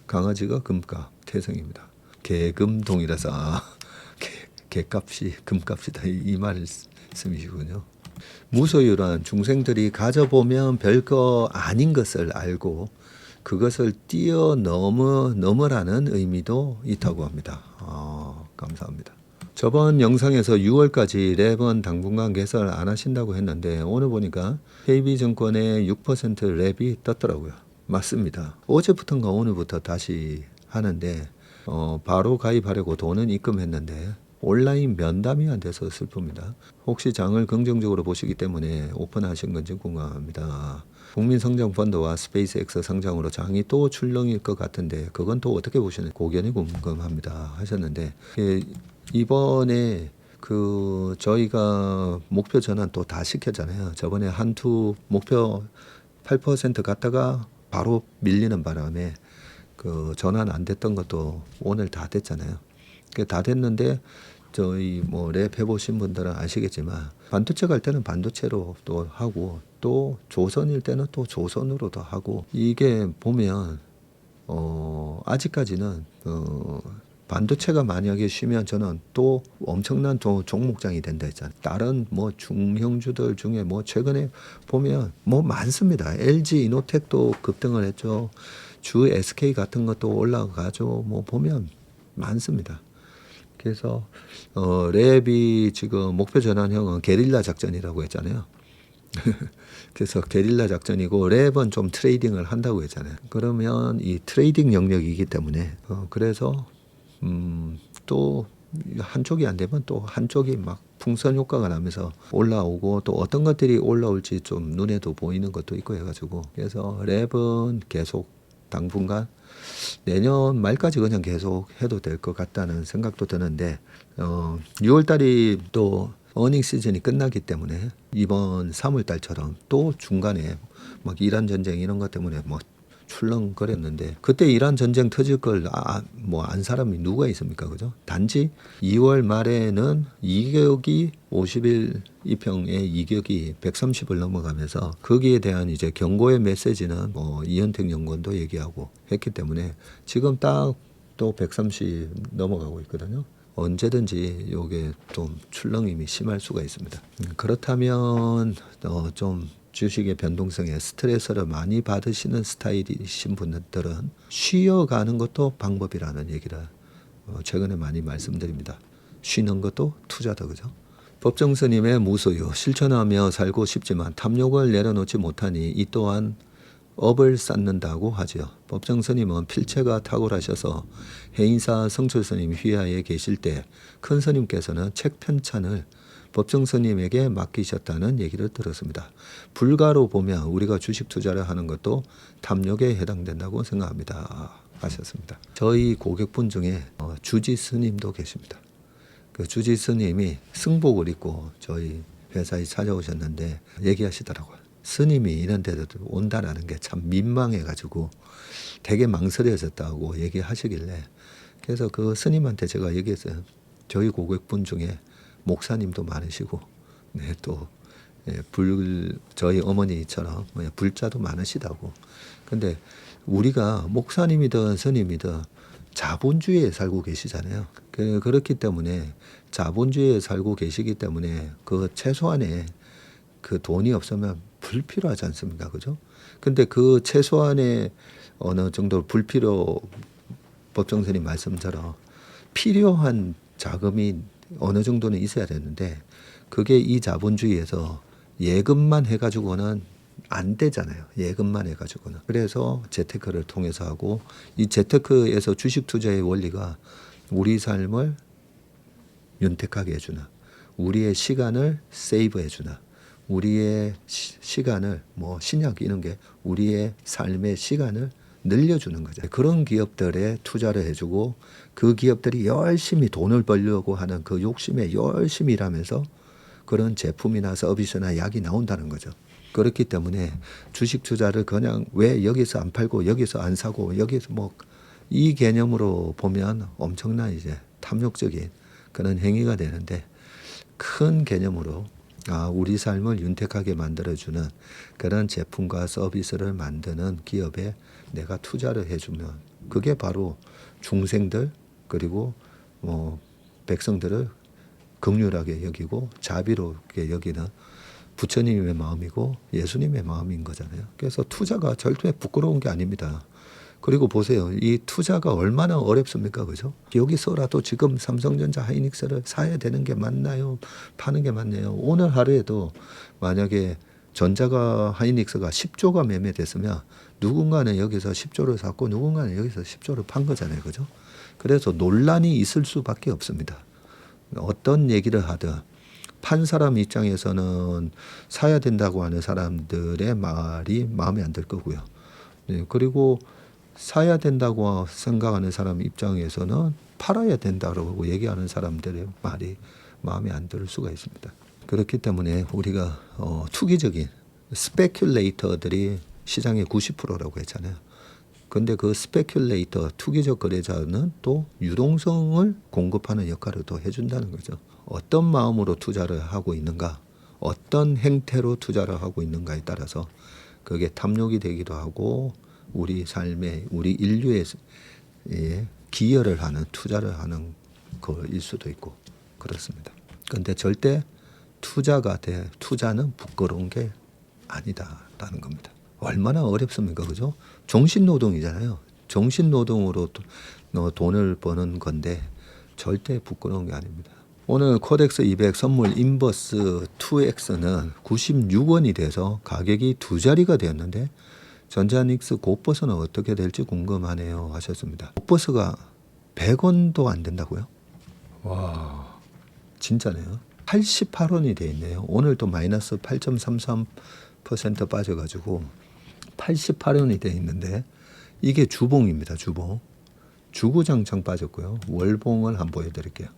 강아지가 금값 태생입니다. 계금동이라서 개값이 금값이다 이 말씀이시군요. 무소유란 중생들이 가져보면 별거 아닌 것을 알고 그것을 뛰어넘으라는 의미도 있다고 합니다. 감사합니다. 저번 영상에서 6월까지 랩은 당분간 개설 안 하신다고 했는데 오늘 보니까 KB증권의 6% 랩이 떴더라고요. 맞습니다. 어제부터인가 오늘부터 다시 하는데 바로 가입하려고 돈은 입금했는데 온라인 면담이 안 돼서 슬픕니다. 혹시 장을 긍정적으로 보시기 때문에 오픈하신 건지 궁금합니다. 국민성장펀드와 스페이스X 상장으로 장이 또 출렁일 것 같은데 그건 또 어떻게 보시는 고견이 궁금합니다 하셨는데 이번에 저희가 목표 전환 또 다 시켰잖아요. 저번에 한투 목표 8% 갔다가 바로 밀리는 바람에 전환 안 됐던 것도 오늘 다 됐잖아요. 다 됐는데 저희 랩 해보신 분들은 아시겠지만 반도체 갈 때는 반도체로 또 하고 또 조선일 때는 또 조선으로도 하고 이게 보면 아직까지는 반도체가 만약에 쉬면 저는 또 엄청난 종목장이 된다 했잖아요. 다른 중형주들 중에 최근에 보면 많습니다. LG 이노텍도 급등을 했죠. 주 SK 같은 것도 올라가죠. 보면 많습니다. 그래서 랩이 지금 목표 전환형은 게릴라 작전이라고 했잖아요. 그래서 게릴라 작전이고 랩은 좀 트레이딩을 한다고 했잖아요. 그러면 이 트레이딩 영역이기 때문에 그래서 또 한쪽이 안 되면 또 한쪽이 막 풍선 효과가 나면서 올라오고 또 어떤 것들이 올라올지 좀 눈에도 보이는 것도 있고 해가지고 그래서 랩은 계속 당분간 내년 말까지 그냥 계속 해도 될 것 같다는 생각도 드는데 6월 달이 또 어닝 시즌이 끝나기 때문에 이번 3월 달처럼 또 중간에 막 이란 전쟁 이런 것 때문에 뭐 출렁거렸는데 그때 이란 전쟁 터질 걸 뭐 안 사람이 누가 있습니까, 그죠? 단지 2월 말에는 이격이 50일 이평의 이격이 130을 넘어가면서 거기에 대한 이제 경고의 메시지는 뭐 이현택 연구원도 얘기하고 했기 때문에 지금 딱 또 130 넘어가고 있거든요. 언제든지 요게 좀 출렁임이 심할 수가 있습니다. 그렇다면 좀 주식의 변동성에 스트레스를 많이 받으시는 스타일이신 분들은 쉬어가는 것도 방법이라는 얘기를 최근에 많이 말씀드립니다. 쉬는 것도 투자다, 그죠? 법정 스님의 무소유, 실천하며 살고 싶지만 탐욕을 내려놓지 못하니 이 또한 업을 쌓는다고 하지요. 법정 스님은 필체가 탁월하셔서 해인사 성철 스님 휘하에 계실 때 큰 스님께서는 책 편찬을 법정 스님에게 맡기셨다는 얘기를 들었습니다. 불가로 보면 우리가 주식 투자를 하는 것도 탐욕에 해당된다고 생각합니다. 하셨습니다. 저희 고객분 중에 주지 스님도 계십니다. 그 주지 스님이 승복을 입고 저희 회사에 찾아오셨는데 얘기하시더라고요. 스님이 이런 데도 온다라는 게 참 민망해가지고 되게 망설여졌다고 얘기하시길래 그래서 그 스님한테 제가 얘기했어요. 저희 고객분 중에 목사님도 많으시고 네, 또 저희 어머니처럼 불자도 많으시다고. 근데 우리가 목사님이든 스님이든 자본주의에 살고 계시잖아요. 그렇기 때문에 자본주의에 살고 계시기 때문에 그 최소한의 그 돈이 없으면 불필요하지 않습니까? 그죠? 근데 그 최소한의 어느 정도 불필요 법정 스님 말씀처럼 필요한 자금이 어느 정도는 있어야 되는데 그게 이 자본주의에서 예금만 해가지고는 안 되잖아요. 예금만 해가지고는. 그래서 재테크를 통해서 하고 이 재테크에서 주식 투자의 원리가 우리 삶을 윤택하게 해주는 우리의 시간을 세이브 해주는 우리의 시간을 뭐 신약 이런 게 우리의 삶의 시간을 늘려주는 거죠. 그런 기업들에 투자를 해주고 그 기업들이 열심히 돈을 벌려고 하는 그 욕심에 열심히 일하면서 그런 제품이나 서비스나 약이 나온다는 거죠. 그렇기 때문에 주식 투자를 그냥 왜 여기서 안 팔고 여기서 안 사고 여기서 뭐 이 개념으로 보면 엄청난 이제 탐욕적인 그런 행위가 되는데 큰 개념으로 우리 삶을 윤택하게 만들어주는 그런 제품과 서비스를 만드는 기업에 내가 투자를 해주면 그게 바로 중생들 그리고 백성들을 긍휼하게 여기고 자비롭게 여기는 부처님의 마음이고 예수님의 마음인 거잖아요. 그래서 투자가 절대 부끄러운 게 아닙니다. 그리고 보세요. 이 투자가 얼마나 어렵습니까? 그죠? 여기서라도 지금 삼성전자 하이닉스를 사야 되는 게 맞나요? 파는 게 맞나요? 오늘 하루에도 만약에 전자가 하이닉스가 10조가 매매됐으면 누군가는 여기서 10조를 샀고 누군가는 여기서 10조를 판 거잖아요. 그죠? 그래서 논란이 있을 수밖에 없습니다. 어떤 얘기를 하든 판 사람 입장에서는 사야 된다고 하는 사람들의 말이 마음에 안 들 거고요. 네, 그리고 사야 된다고 생각하는 사람 입장에서는 팔아야 된다고 얘기하는 사람들의 말이 마음에 안 들 수가 있습니다. 그렇기 때문에 우리가 투기적인 스페큘레이터들이 시장의 90%라고 했잖아요. 근데 그 스페큘레이터 투기적 거래자는 또 유동성을 공급하는 역할을 또 해준다는 거죠. 어떤 마음으로 투자를 하고 있는가, 어떤 행태로 투자를 하고 있는가에 따라서 그게 탐욕이 되기도 하고 우리 삶에 우리 인류에 기여를 하는 투자를 하는 거일 수도 있고 그렇습니다. 그런데 절대 투자는 부끄러운 게 아니다라는 겁니다. 얼마나 어렵습니까, 그죠? 정신노동이잖아요. 정신노동으로 돈을 버는 건데 절대 부끄러운 게 아닙니다. 오늘 코덱스 200 선물 인버스 2X는 96원이 돼서 가격이 두 자리가 되었는데 전자닉스 곧버스는 어떻게 될지 궁금하네요 하셨습니다. 곧버스가 100원도 안 된다고요? 와, 진짜네요. 88원이 돼 있네요. 오늘도 마이너스 8.33% 빠져가지고 88원이 돼 있는데 이게 주봉입니다. 주봉. 주구장창 빠졌고요. 월봉을 한번 보여드릴게요.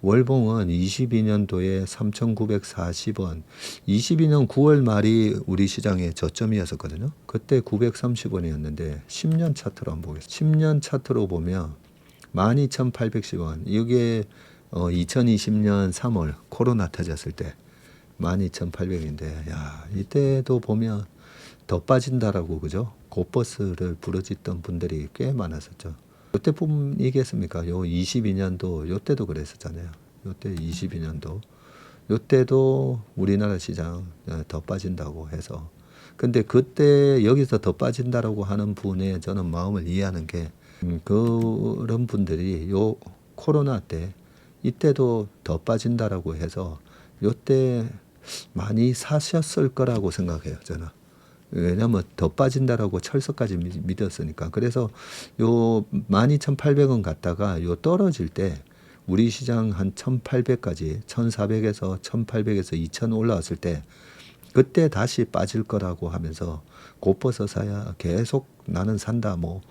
월봉은 22년도에 3,940원, 22년 9월 말이 우리 시장의 저점이었었거든요. 그때 930원이었는데 10년 차트로 한번 보겠습니다. 10년 차트로 보면 12,810원. 이게 2020년 3월 코로나 터졌을 때 12,800인데 야, 이때도 보면 더 빠진다라고 그죠? 고버스를 부르짖던 분들이 꽤 많았었죠. 요때뿐이겠습니까? 요 22년도 요때도 그랬었잖아요. 요때 22년도 요때도 우리나라 시장 더 빠진다고 해서 근데 그때 여기서 더 빠진다라고 하는 분의 저는 마음을 이해하는 게 그런 분들이 요 코로나 때 이때도 더 빠진다라고 해서 요때 많이 사셨을 거라고 생각해요. 저는. 왜냐면 더 빠진다라고 철석까지 믿었으니까. 그래서 요 12,800원 갔다가 요 떨어질 때 우리 시장 한 1,800까지 1,400에서 1,800에서 2,000 올라왔을 때 그때 다시 빠질 거라고 하면서 곧벗어 사야 계속 나는 산다 뭐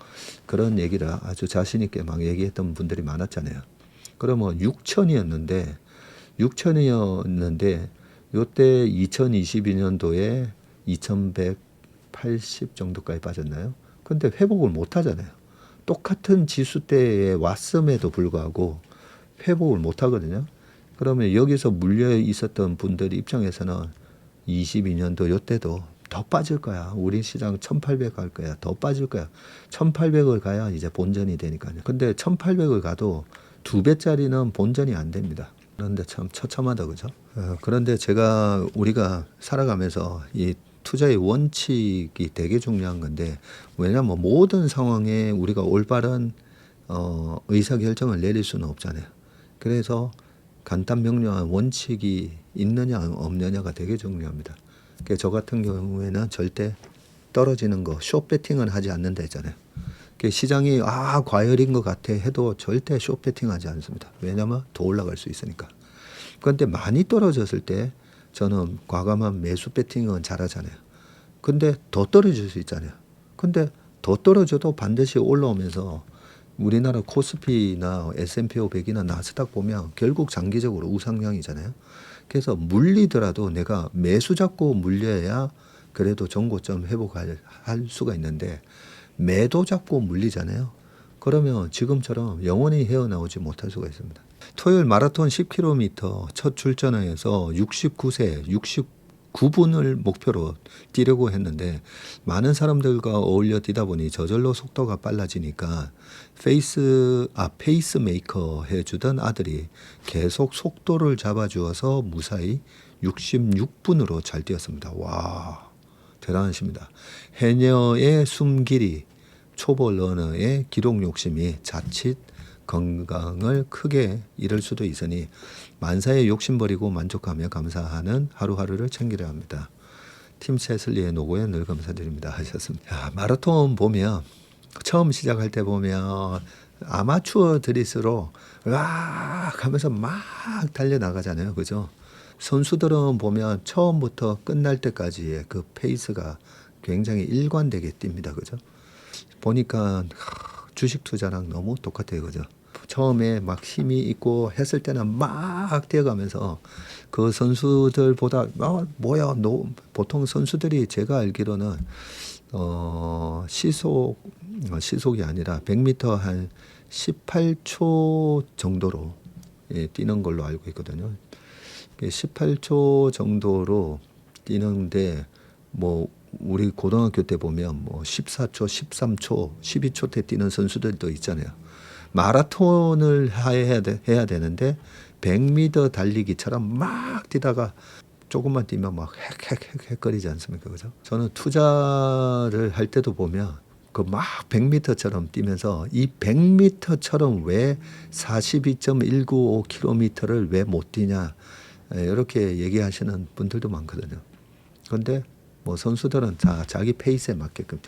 그런 얘기를 아주 자신 있게 막 얘기했던 분들이 많았잖아요. 그러면 6,000이었는데 요때 2022년도에 2,180 정도까지 빠졌나요? 근데 회복을 못 하잖아요. 똑같은 지수대에 왔음에도 불구하고 회복을 못 하거든요. 그러면 여기서 물려 있었던 분들 입장에서는 22년도 요때도 더 빠질 거야. 우리 시장 1,800 갈 거야. 더 빠질 거야. 1,800을 가야 이제 본전이 되니까요. 근데 1,800을 가도 2배짜리는 본전이 안 됩니다. 그런데 참 처참하다 그죠? 그런데 우리가 살아가면서 이 투자의 원칙이 되게 중요한 건데 왜냐면 모든 상황에 우리가 올바른 의사결정을 내릴 수는 없잖아요. 그래서 간단 명료한 원칙이 있느냐 없느냐가 되게 중요합니다. 그러니까 저 같은 경우에는 절대 떨어지는 거 숏배팅은 하지 않는다 했잖아요. 시장이 과열인 것 같아 해도 절대 숏배팅하지 않습니다. 왜냐면 더 올라갈 수 있으니까. 그런데 많이 떨어졌을 때 저는 과감한 매수 배팅은 잘하잖아요. 근데 더 떨어질 수 있잖아요. 근데 더 떨어져도 반드시 올라오면서 우리나라 코스피나 S&P 500이나 나스닥 보면 결국 장기적으로 우상향이잖아요. 그래서 물리더라도 내가 매수 잡고 물려야 그래도 정고점 회복할 수가 있는데 매도 잡고 물리잖아요. 그러면 지금처럼 영원히 헤어나오지 못할 수가 있습니다. 토요일 마라톤 10km 첫 출전해서 69세, 69분을 목표로 뛰려고 했는데 많은 사람들과 어울려 뛰다 보니 저절로 속도가 빨라지니까 페이스메이커 해주던 아들이 계속 속도를 잡아주어서 무사히 66분으로 잘 뛰었습니다. 와, 대단하십니다. 해녀의 숨길이 초보 러너의 기록 욕심이 자칫 건강을 크게 잃을 수도 있으니 만사에 욕심 버리고 만족하며 감사하는 하루하루를 챙기려 합니다. 팀 채슬리의 노고에 늘 감사드립니다 하셨습니다. 마라톤 보면 처음 시작할 때 보면 아마추어들일수록 와 하면서 막 달려나가잖아요. 그죠? 선수들은 보면 처음부터 끝날 때까지의 그 페이스가 굉장히 일관되게 뜁니다. 그죠? 보니까 주식 투자랑 너무 똑같아요. 그죠? 처음에 막 힘이 있고 했을 때는 막 뛰어가면서 그 선수들보다 보통 선수들이 제가 알기로는 시속이 아니라 100m 한 18초 정도로 뛰는 걸로 알고 있거든요. 18초 정도로 뛰는데 뭐 우리 고등학교 때 보면 뭐 14초, 13초, 12초 때 뛰는 선수들도 있잖아요. 마라톤을 해야 되는데 100m 달리기처럼 막 뛰다가 조금만 뛰면 막 헥헥헥헥거리지 않습니까? 그죠? 저는 투자를 할 때도 보면 그 막 100m처럼 뛰면서 이 100m처럼 왜 42.195km를 왜 못 뛰냐 이렇게 얘기하시는 분들도 많거든요. 그런데 뭐 선수들은 다 자기 페이스에 맞게끔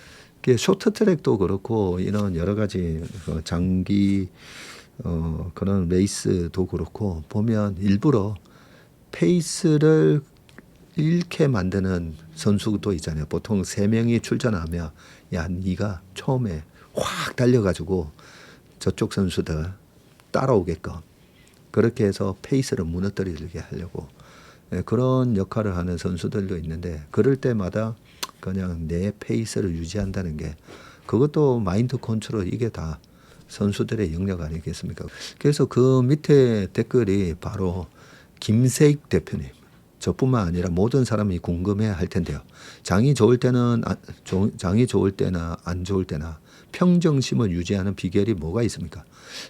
쇼트트랙도 그렇고 이런 여러 가지 장기 그런 레이스도 그렇고 보면 일부러 페이스를 잃게 만드는 선수도 있잖아요. 보통 3명이 출전하면 야 네가 처음에 확 달려가지고 저쪽 선수들 따라오게끔 그렇게 해서 페이스를 무너뜨리게 하려고 그런 역할을 하는 선수들도 있는데 그럴 때마다 그냥 내 페이스를 유지한다는 게 그것도 마인드 컨트롤 이게 다 선수들의 영역 아니겠습니까? 그래서 그 밑에 댓글이 바로 김세익 대표님. 저뿐만 아니라 모든 사람이 궁금해 할 텐데요. 장이 좋을 때는 장이 좋을 때나 안 좋을 때나 평정심을 유지하는 비결이 뭐가 있습니까?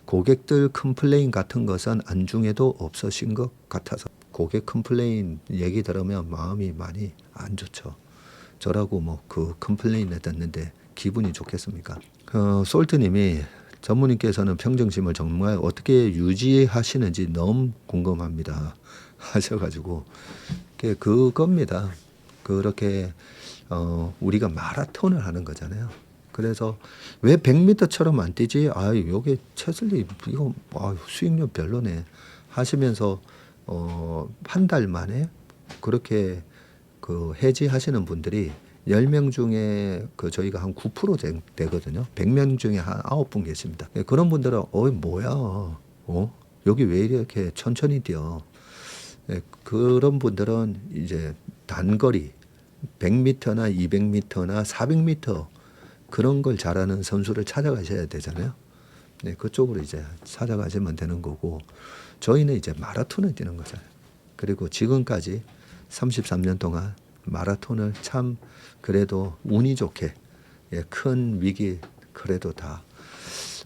고객들 컴플레인 같은 것은 안중에도 없으신 것 같아서 고객 컴플레인 얘기 들으면 마음이 많이 안 좋죠. 저라고 뭐 그 컴플레인을 듣는데 기분이 좋겠습니까? 솔트님이 전무님께서는 평정심을 정말 어떻게 유지하시는지 너무 궁금합니다. 하셔가지고 그겁니다. 그렇게 우리가 마라톤을 하는 거잖아요. 그래서 왜 100m처럼 안 뛰지? 아, 요게 체슬리 이거 수익률 별로네 하시면서 한 달 만에 그렇게 그 해지하시는 분들이 10명 중에 그 저희가 한 9% 되거든요. 100명 중에 한 9분 계십니다. 그런 분들은 뭐야? 여기 왜 이렇게 천천히 뛰어? 그런 분들은 이제 단거리 100m나 200m나 400m 그런 걸 잘하는 선수를 찾아가셔야 되잖아요. 네, 그쪽으로 이제 찾아가시면 되는 거고 저희는 이제 마라톤을 뛰는 거잖아요. 그리고 지금까지 33년 동안 마라톤을 참 그래도 운이 좋게 큰 위기 그래도 다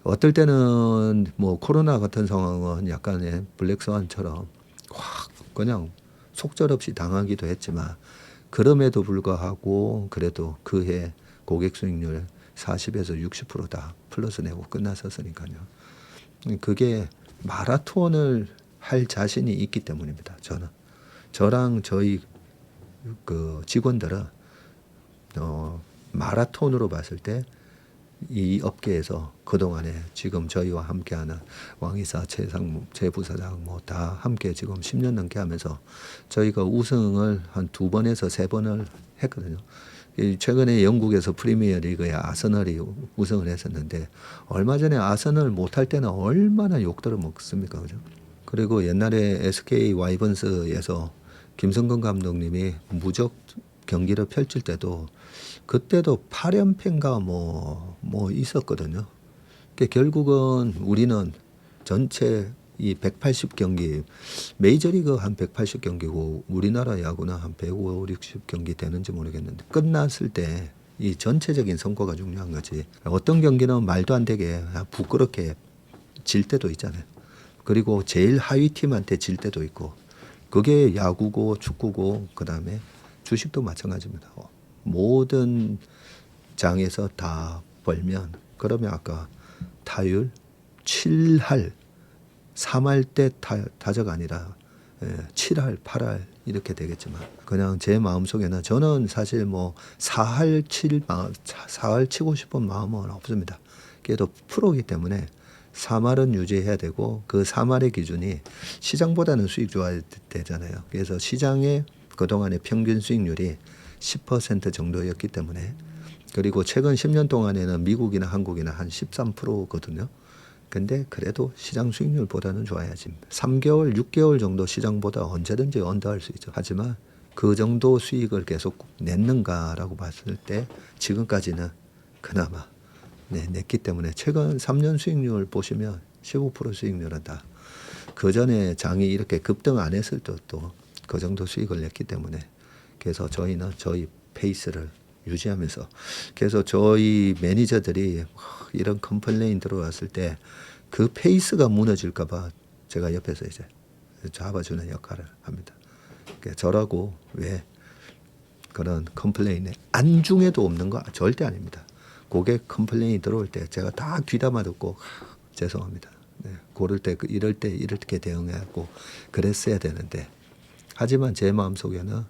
어떨 때는 뭐 코로나 같은 상황은 약간의 블랙스완처럼 확 그냥 속절없이 당하기도 했지만 그럼에도 불구하고 그래도 그해 고객 수익률 40에서 60%다 플러스 내고 끝났었으니까요. 그게 마라톤을 할 자신이 있기 때문입니다. 저랑 저희 그 직원들은 마라톤으로 봤을 때 이 업계에서 그동안에 지금 저희와 함께하는 왕이사 최 부사장 뭐 다 함께 지금 10년 넘게 하면서 저희가 우승을 한 2번에서 3번을 했거든요. 최근에 영국에서 프리미어 리그에 아스널이 우승을 했었는데 얼마 전에 아스널 못할 때는 얼마나 욕들을 먹습니까, 그죠? 그리고 옛날에 SK 와이번스에서 김성근 감독님이 무적 경기를 펼칠 때도 그때도 8연패인가 뭐 있었거든요. 그러니까 결국은 우리는 전체 이 180경기 메이저리그 한 180경기고 우리나라 야구는 한 150, 60경기 되는지 모르겠는데 끝났을 때 이 전체적인 성과가 중요한 거지. 어떤 경기는 말도 안 되게 부끄럽게 질 때도 있잖아요. 그리고 제일 하위 팀한테 질 때도 있고 그게 야구고 축구고 그다음에 주식도 마찬가지입니다. 모든 장에서 다 벌면 그러면 아까 타율 7할 3할 때 타자가 아니라 7할 8할 이렇게 되겠지만 그냥 제 마음속에는 저는 사실 뭐 4할 치고 싶은 마음은 없습니다. 그래도 프로이기 때문에 3할은 유지해야 되고 그 3할의 기준이 시장보다는 수익 좋아야 되잖아요. 그래서 시장의 그동안의 평균 수익률이 10% 정도였기 때문에 그리고 최근 10년 동안에는 미국이나 한국이나 한 13%거든요. 근데 그래도 시장 수익률보다는 좋아야지. 3개월, 6개월 정도 시장보다 언제든지 언더할 수 있죠. 하지만 그 정도 수익을 계속 냈는가라고 봤을 때 지금까지는 그나마 냈기 때문에 최근 3년 수익률 보시면 15% 수익률은 다 그 전에 장이 이렇게 급등 안 했을 때도 그 정도 수익을 냈기 때문에 그래서 저희는 저희 페이스를 유지하면서 그래서 저희 매니저들이 이런 컴플레인 들어왔을 때 그 페이스가 무너질까 봐 제가 옆에서 이제 잡아주는 역할을 합니다. 그러니까 저라고 왜 그런 컴플레인에 안중에도 없는 거 절대 아닙니다. 고객 컴플레인이 들어올 때 제가 다 귀담아 듣고 죄송합니다. 고를 때 이럴 때 이렇게 대응하고 그랬어야 되는데 하지만 제 마음속에는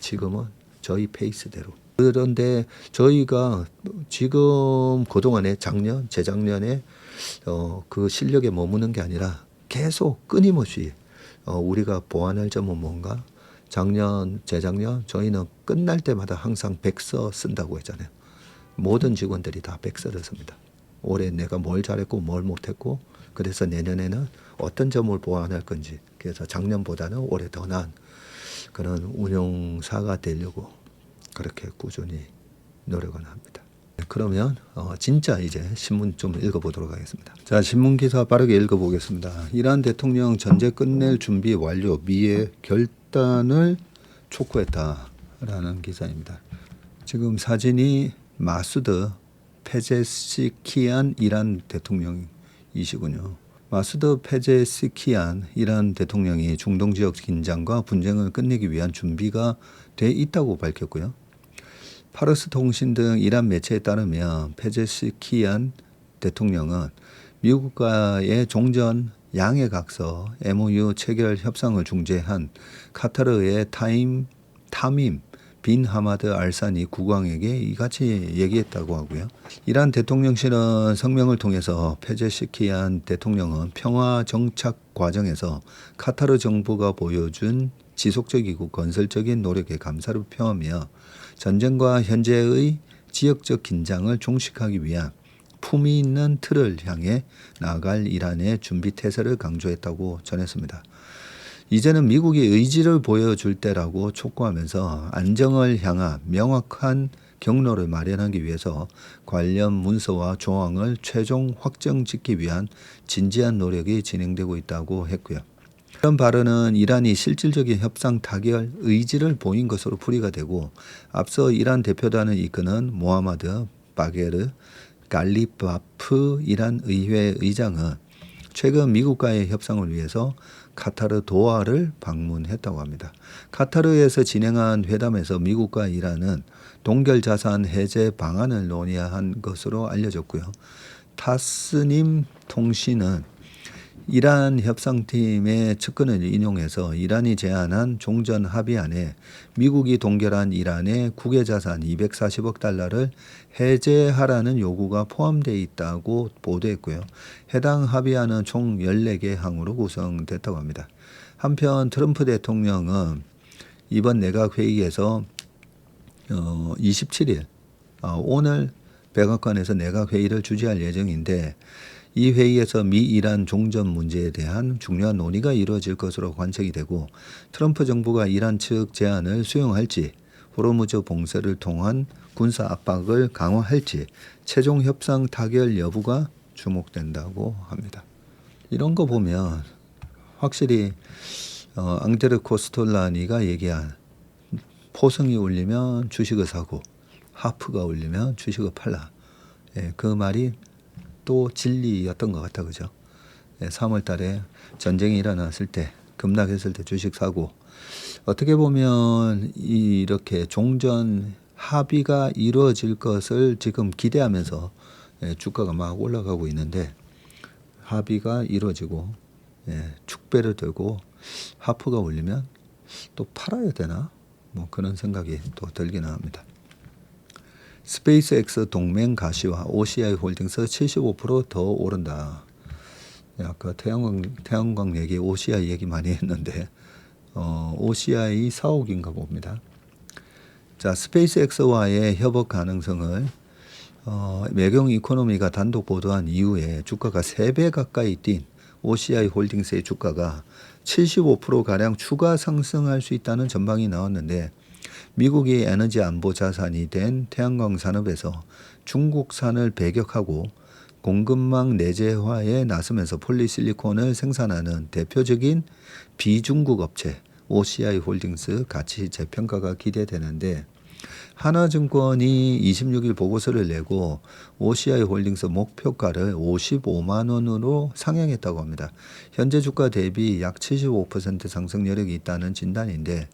지금은 저희 페이스대로 그런데 저희가 지금 그동안에 작년 재작년에 그 실력에 머무는 게 아니라 계속 끊임없이 우리가 보완할 점은 뭔가 작년 재작년 저희는 끝날 때마다 항상 백서 쓴다고 했잖아요. 모든 직원들이 다 백서를 씁니다. 올해 내가 뭘 잘했고 뭘 못했고 그래서 내년에는 어떤 점을 보완할 건지 그래서 작년보다는 올해 더 나은 그런 운용사가 되려고 그렇게 꾸준히 노력을 합니다. 그러면 진짜 이제 신문 좀 읽어보도록 하겠습니다. 자, 신문 기사 빠르게 읽어보겠습니다. 이란 대통령 전쟁 끝낼 준비 완료, 미의 결단을 촉구했다라는 기사입니다. 지금 사진이 마수드 페제시키안 이란 대통령이시군요. 마수드 페제시키안 이란 대통령이 중동 지역 긴장과 분쟁을 끝내기 위한 준비가 돼 있다고 밝혔고요. 파르스 통신 등 이란 매체에 따르면 페제시키안 대통령은 미국과의 종전 양해각서 MOU 체결 협상을 중재한 카타르의 타밈 빈 하마드 알사니 국왕에게 이같이 얘기했다고 하고요. 이란 대통령실은 성명을 통해서 페제시키안 대통령은 평화 정착 과정에서 카타르 정부가 보여준 지속적이고 건설적인 노력에 감사를 표하며 전쟁과 현재의 지역적 긴장을 종식하기 위한 품위 있는 틀을 향해 나아갈 이란의 준비 태세를 강조했다고 전했습니다. 이제는 미국이 의지를 보여줄 때라고 촉구하면서 안정을 향한 명확한 경로를 마련하기 위해서 관련 문서와 조항을 최종 확정짓기 위한 진지한 노력이 진행되고 있다고 했고요. 이런 발언은 이란이 실질적인 협상 타결 의지를 보인 것으로 풀이가 되고 앞서 이란 대표단을 이끄는 모하마드 바게르 갈리바프 이란 의회 의장은 최근 미국과의 협상을 위해서 카타르 도하를 방문했다고 합니다. 카타르에서 진행한 회담에서 미국과 이란은 동결 자산 해제 방안을 논의한 것으로 알려졌고요. 타스님 통신은 이란 협상팀의 측근을 인용해서 이란이 제안한 종전 합의안에 미국이 동결한 이란의 국외자산 240억 달러를 해제하라는 요구가 포함되어 있다고 보도했고요. 해당 합의안은 총 14개 항으로 구성됐다고 합니다. 한편 트럼프 대통령은 이번 내각회의에서 27일 오늘 백악관에서 내각회의를 주재할 예정인데 이 회의에서 미-이란 종전 문제에 대한 중요한 논의가 이루어질 것으로 관측이 되고 트럼프 정부가 이란 측 제안을 수용할지 호르무즈 봉쇄를 통한 군사 압박을 강화할지 최종 협상 타결 여부가 주목된다고 합니다. 이런 거 보면 확실히 앙드레 코스톨라니가 얘기한 포성이 울리면 주식을 사고 하프가 울리면 주식을 팔라. 그 말이 또 진리였던 것 같아, 그죠? 3월 달에 전쟁이 일어났을 때 급락했을 때 주식 사고 어떻게 보면 이렇게 종전 합의가 이루어질 것을 지금 기대하면서 주가가 막 올라가고 있는데 합의가 이루어지고 축배를 들고 하프가 올리면 또 팔아야 되나? 뭐 그런 생각이 또 들기는 합니다. 스페이스X 동맹 가시화 OCI 홀딩스 75% 더 오른다. 아까 태양광 얘기, OCI 얘기 많이 했는데 OCI 사옥인가 봅니다. 자, 스페이스X와의 협업 가능성을 매경 이코노미가 단독 보도한 이후에 주가가 3배 가까이 뛴 OCI 홀딩스의 주가가 75%가량 추가 상승할 수 있다는 전망이 나왔는데 미국이 에너지 안보 자산이 된 태양광 산업에서 중국산을 배격하고 공급망 내재화에 나서면서 폴리실리콘을 생산하는 대표적인 비중국 업체 OCI 홀딩스 가치 재평가가 기대되는데 하나증권이 26일 보고서를 내고 OCI 홀딩스 목표가를 55만 원으로 상향했다고 합니다. 현재 주가 대비 약 75% 상승 여력이 있다는 진단인데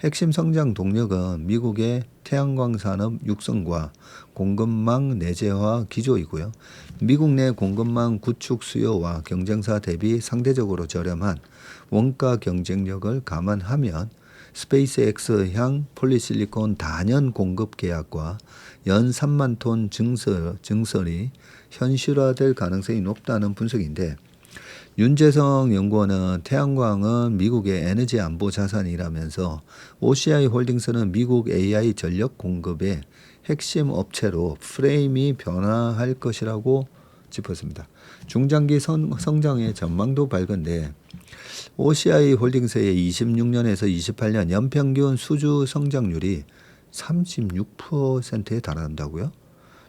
핵심 성장 동력은 미국의 태양광 산업 육성과 공급망 내재화 기조이고요. 미국 내 공급망 구축 수요와 경쟁사 대비 상대적으로 저렴한 원가 경쟁력을 감안하면 스페이스X향 폴리실리콘 단연 공급 계약과 연 3만 톤 증설이 현실화될 가능성이 높다는 분석인데 윤재성 연구원은 태양광은 미국의 에너지 안보 자산이라면서 OCI 홀딩스는 미국 AI 전력 공급의 핵심 업체로 프레임이 변화할 것이라고 짚었습니다. 중장기 성장의 전망도 밝은데 OCI 홀딩스의 26년에서 28년 연평균 수주 성장률이 36%에 달한다고요?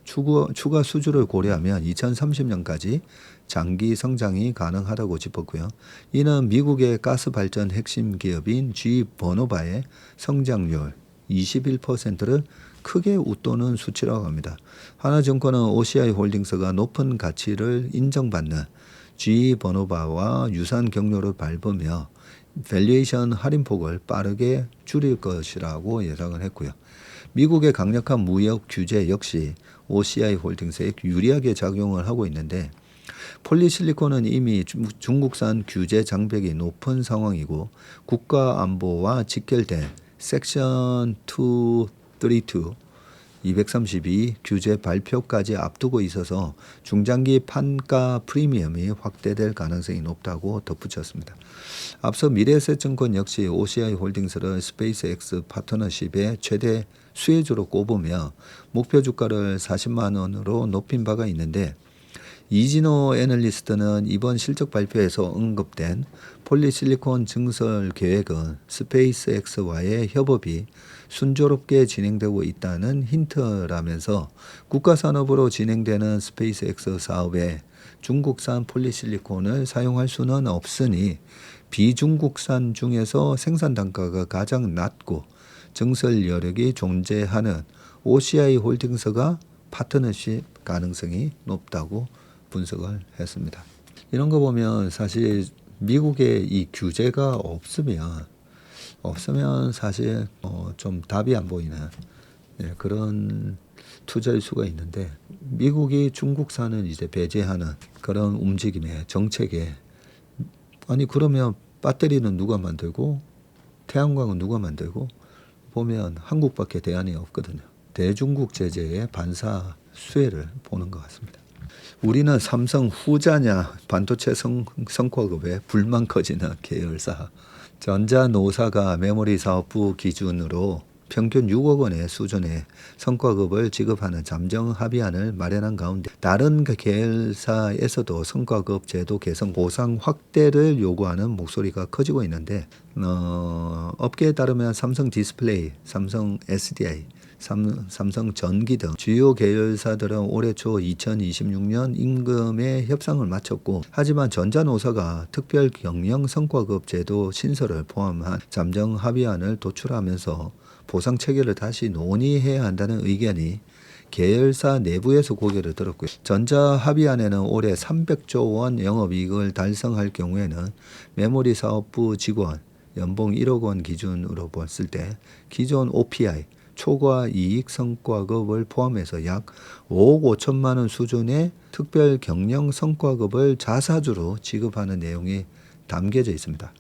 추가 수주를 고려하면 2030년까지 장기 성장이 가능하다고 짚었고요. 이는 미국의 가스 발전 핵심 기업인 G 버노바의 성장률 21%를 크게 웃도는 수치라고 합니다. 하나증권은 OCI 홀딩스가 높은 가치를 인정받는 G 버노바와 유사한 경로를 밟으며 밸류에이션 할인폭을 빠르게 줄일 것이라고 예상을 했고요. 미국의 강력한 무역 규제 역시 OCI 홀딩스에 유리하게 작용을 하고 있는데 폴리실리콘은 이미 중국산 규제 장벽이 높은 상황이고 국가안보와 직결된 섹션 232 232 규제 발표까지 앞두고 있어서 중장기 판가 프리미엄이 확대될 가능성이 높다고 덧붙였습니다. 앞서 미래에셋증권 역시 OCI 홀딩스를 스페이스X 파트너십의 최대 수혜주로 꼽으며 목표 주가를 40만 원으로 높인 바가 있는데 이진호 애널리스트는 이번 실적 발표에서 언급된 폴리실리콘 증설 계획은 스페이스X와의 협업이 순조롭게 진행되고 있다는 힌트라면서 국가산업으로 진행되는 스페이스X 사업에 중국산 폴리실리콘을 사용할 수는 없으니 비중국산 중에서 생산 단가가 가장 낮고 증설 여력이 존재하는 OCI 홀딩스가 파트너십 가능성이 높다고 분석을 했습니다. 이런 거 보면 사실 미국의 이 규제가 없으면 사실 좀 답이 안 보이는 그런 투자일 수가 있는데 미국이 중국산을 이제 배제하는 그런 움직임의 정책에 아니 그러면 배터리는 누가 만들고 태양광은 누가 만들고 보면 한국밖에 대안이 없거든요. 대중국 제재의 반사 수혜를 보는 것 같습니다. 우리는 삼성 후자냐 반도체 성과급에 불만 커지는 계열사. 전자노사가 메모리 사업부 기준으로 평균 6억 원의 수준의 성과급을 지급하는 잠정 합의안을 마련한 가운데 다른 계열사에서도 성과급 제도 개선 보상 확대를 요구하는 목소리가 커지고 있는데 업계에 따르면 삼성 디스플레이, 삼성 SDI, 삼성 전기 등 주요 계열사들은 올해 초 2026년 임금의 협상을 마쳤고 하지만 전자노사가 특별 경영 성과급 제도 신설을 포함한 잠정 합의안을 도출하면서 보상 체계를 다시 논의해야 한다는 의견이 계열사 내부에서 고개를 들었고요. 전자 합의안에는 올해 300조 원 영업이익을 달성할 경우에는 메모리 사업부 직원 연봉 1억 원 기준으로 봤을 때 기존 OPI 초과 이익 성과급을 포함해서 약 5억 5천만 원 수준의 특별 경영 성과급을 자사주로 지급하는 내용이 담겨져 있습니다.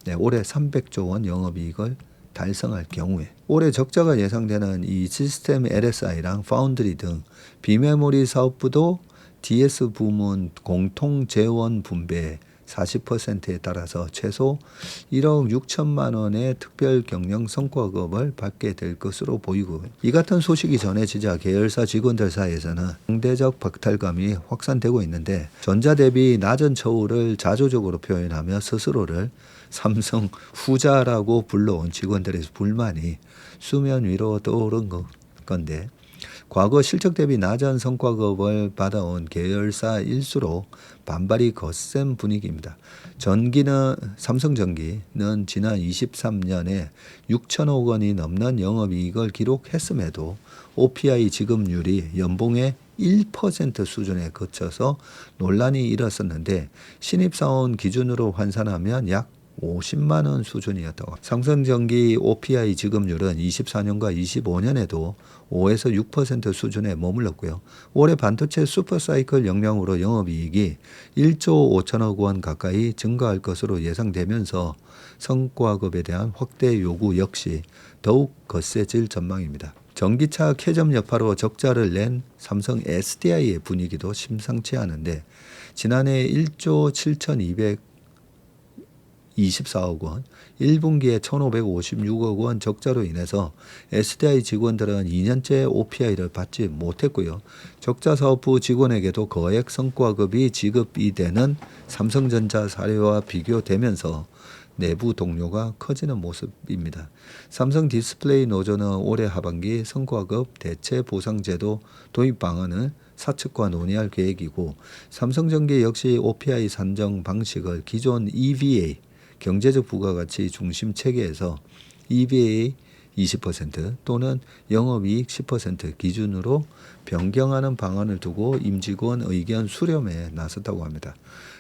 네, 올해 300조 원 영업이익을 달성할 경우에 올해 적자가 예상되는 이 시스템 LSI랑 파운드리 등 비메모리 사업부도 DS 부문 공통 재원 분배 40%에 따라서 최소 1억 6천만 원의 특별 경영 성과급을 받게 될 것으로 보이고 이 같은 소식이 전해지자 계열사 직원들 사이에서는 상대적 박탈감이 확산되고 있는데 전자 대비 낮은 처우를 자조적으로 표현하며 스스로를 삼성 후자라고 불러온 직원들의 불만이 수면 위로 떠오른 건데 과거 실적 대비 낮은 성과급을 받아온 계열사 일수록 반발이 거센 분위기입니다. 삼성전기는 지난 23년에 6천억 원이 넘는 영업이익을 기록했음에도 OPI 지급률이 연봉의 1% 수준에 그쳐서 논란이 일었었는데 신입사원 기준으로 환산하면 약 50만 원 수준이었다고. 삼성전기 OPI 지급률은 24년과 25년에도 5에서 6% 수준에 머물렀고요. 올해 반도체 슈퍼사이클 영향으로 영업이익이 1조 5천억 원 가까이 증가할 것으로 예상되면서 성과급에 대한 확대 요구 역시 더욱 거세질 전망입니다. 전기차 캐점 여파로 적자를 낸 삼성 SDI의 분위기도 심상치 않은데 지난해 1조 7,200 24억 원, 1분기에 1,556억 원 적자로 인해서 SDI 직원들은 2년째 OPI를 받지 못했고요. 적자 사업부 직원에게도 거액 성과급이 지급이 되는 삼성전자 사례와 비교되면서 내부 동료가 커지는 모습입니다. 삼성 디스플레이 노조는 올해 하반기 성과급 대체 보상제도 도입 방안을 사측과 논의할 계획이고, 삼성전기 역시 OPI 산정 방식을 기존 EVA 경제적 부가가치 중심 체계에서 EVA 20% 또는 영업이익 10% 기준으로 변경하는 방안을 두고 임직원 의견 수렴에 나섰다고 합니다.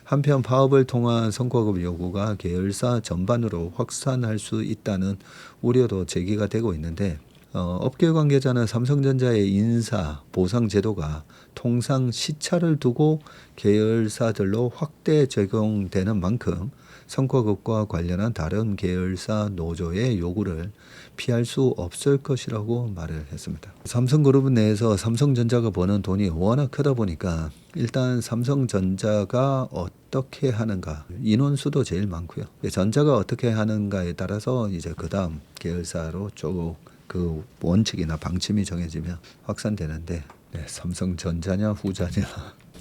한편 파업을 통한 성과급 요구가 계열사 전반으로 확산할 수 있다는 우려도 제기가 되고 있는데, 업계 관계자는 삼성전자의 인사 보상 제도가 통상 시차를 두고 계열사들로 확대 적용되는 만큼 성과급과 관련한 다른 계열사 노조의 요구를 피할 수 없을 것이라고 말을 했습니다. 삼성그룹 내에서 삼성전자가 버는 돈이 워낙 크다 보니까 일단 삼성전자가 어떻게 하는가, 인원수도 제일 많고요. 전자가 어떻게 하는가에 따라서 이제 그 다음 계열사로 쭉 그 원칙이나 방침이 정해지면 확산되는데, 삼성전자냐 후자냐.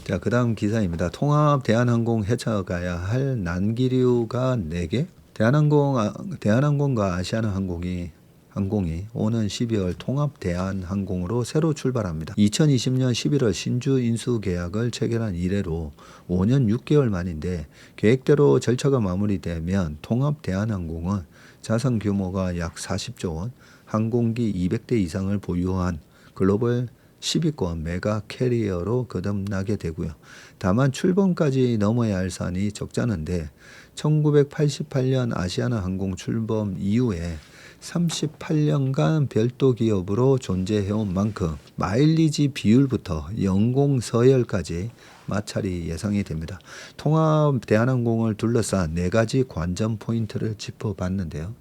자, 그 다음 기사입니다. 통합 대한항공 헤쳐가야 할 난기류가 4개. 대한항공과 아시아나항공이 오는 12월 통합 대한항공으로 새로 출발합니다. 2020년 11월 신주 인수 계약을 체결한 이래로 5년 6개월 만인데, 계획대로 절차가 마무리되면 통합 대한항공은 자산 규모가 약 40조 원, 항공기 200대 이상을 보유한 글로벌 10위권 메가 캐리어로 거듭나게 되고요. 다만 출범까지 넘어야 할 산이 적잖은데, 1988년 아시아나항공 출범 이후에 38년간 별도 기업으로 존재해온 만큼 마일리지 비율부터 연공 서열까지 마찰이 예상이 됩니다. 통합 대한항공을 둘러싼 4가지 관전 포인트를 짚어봤는데요.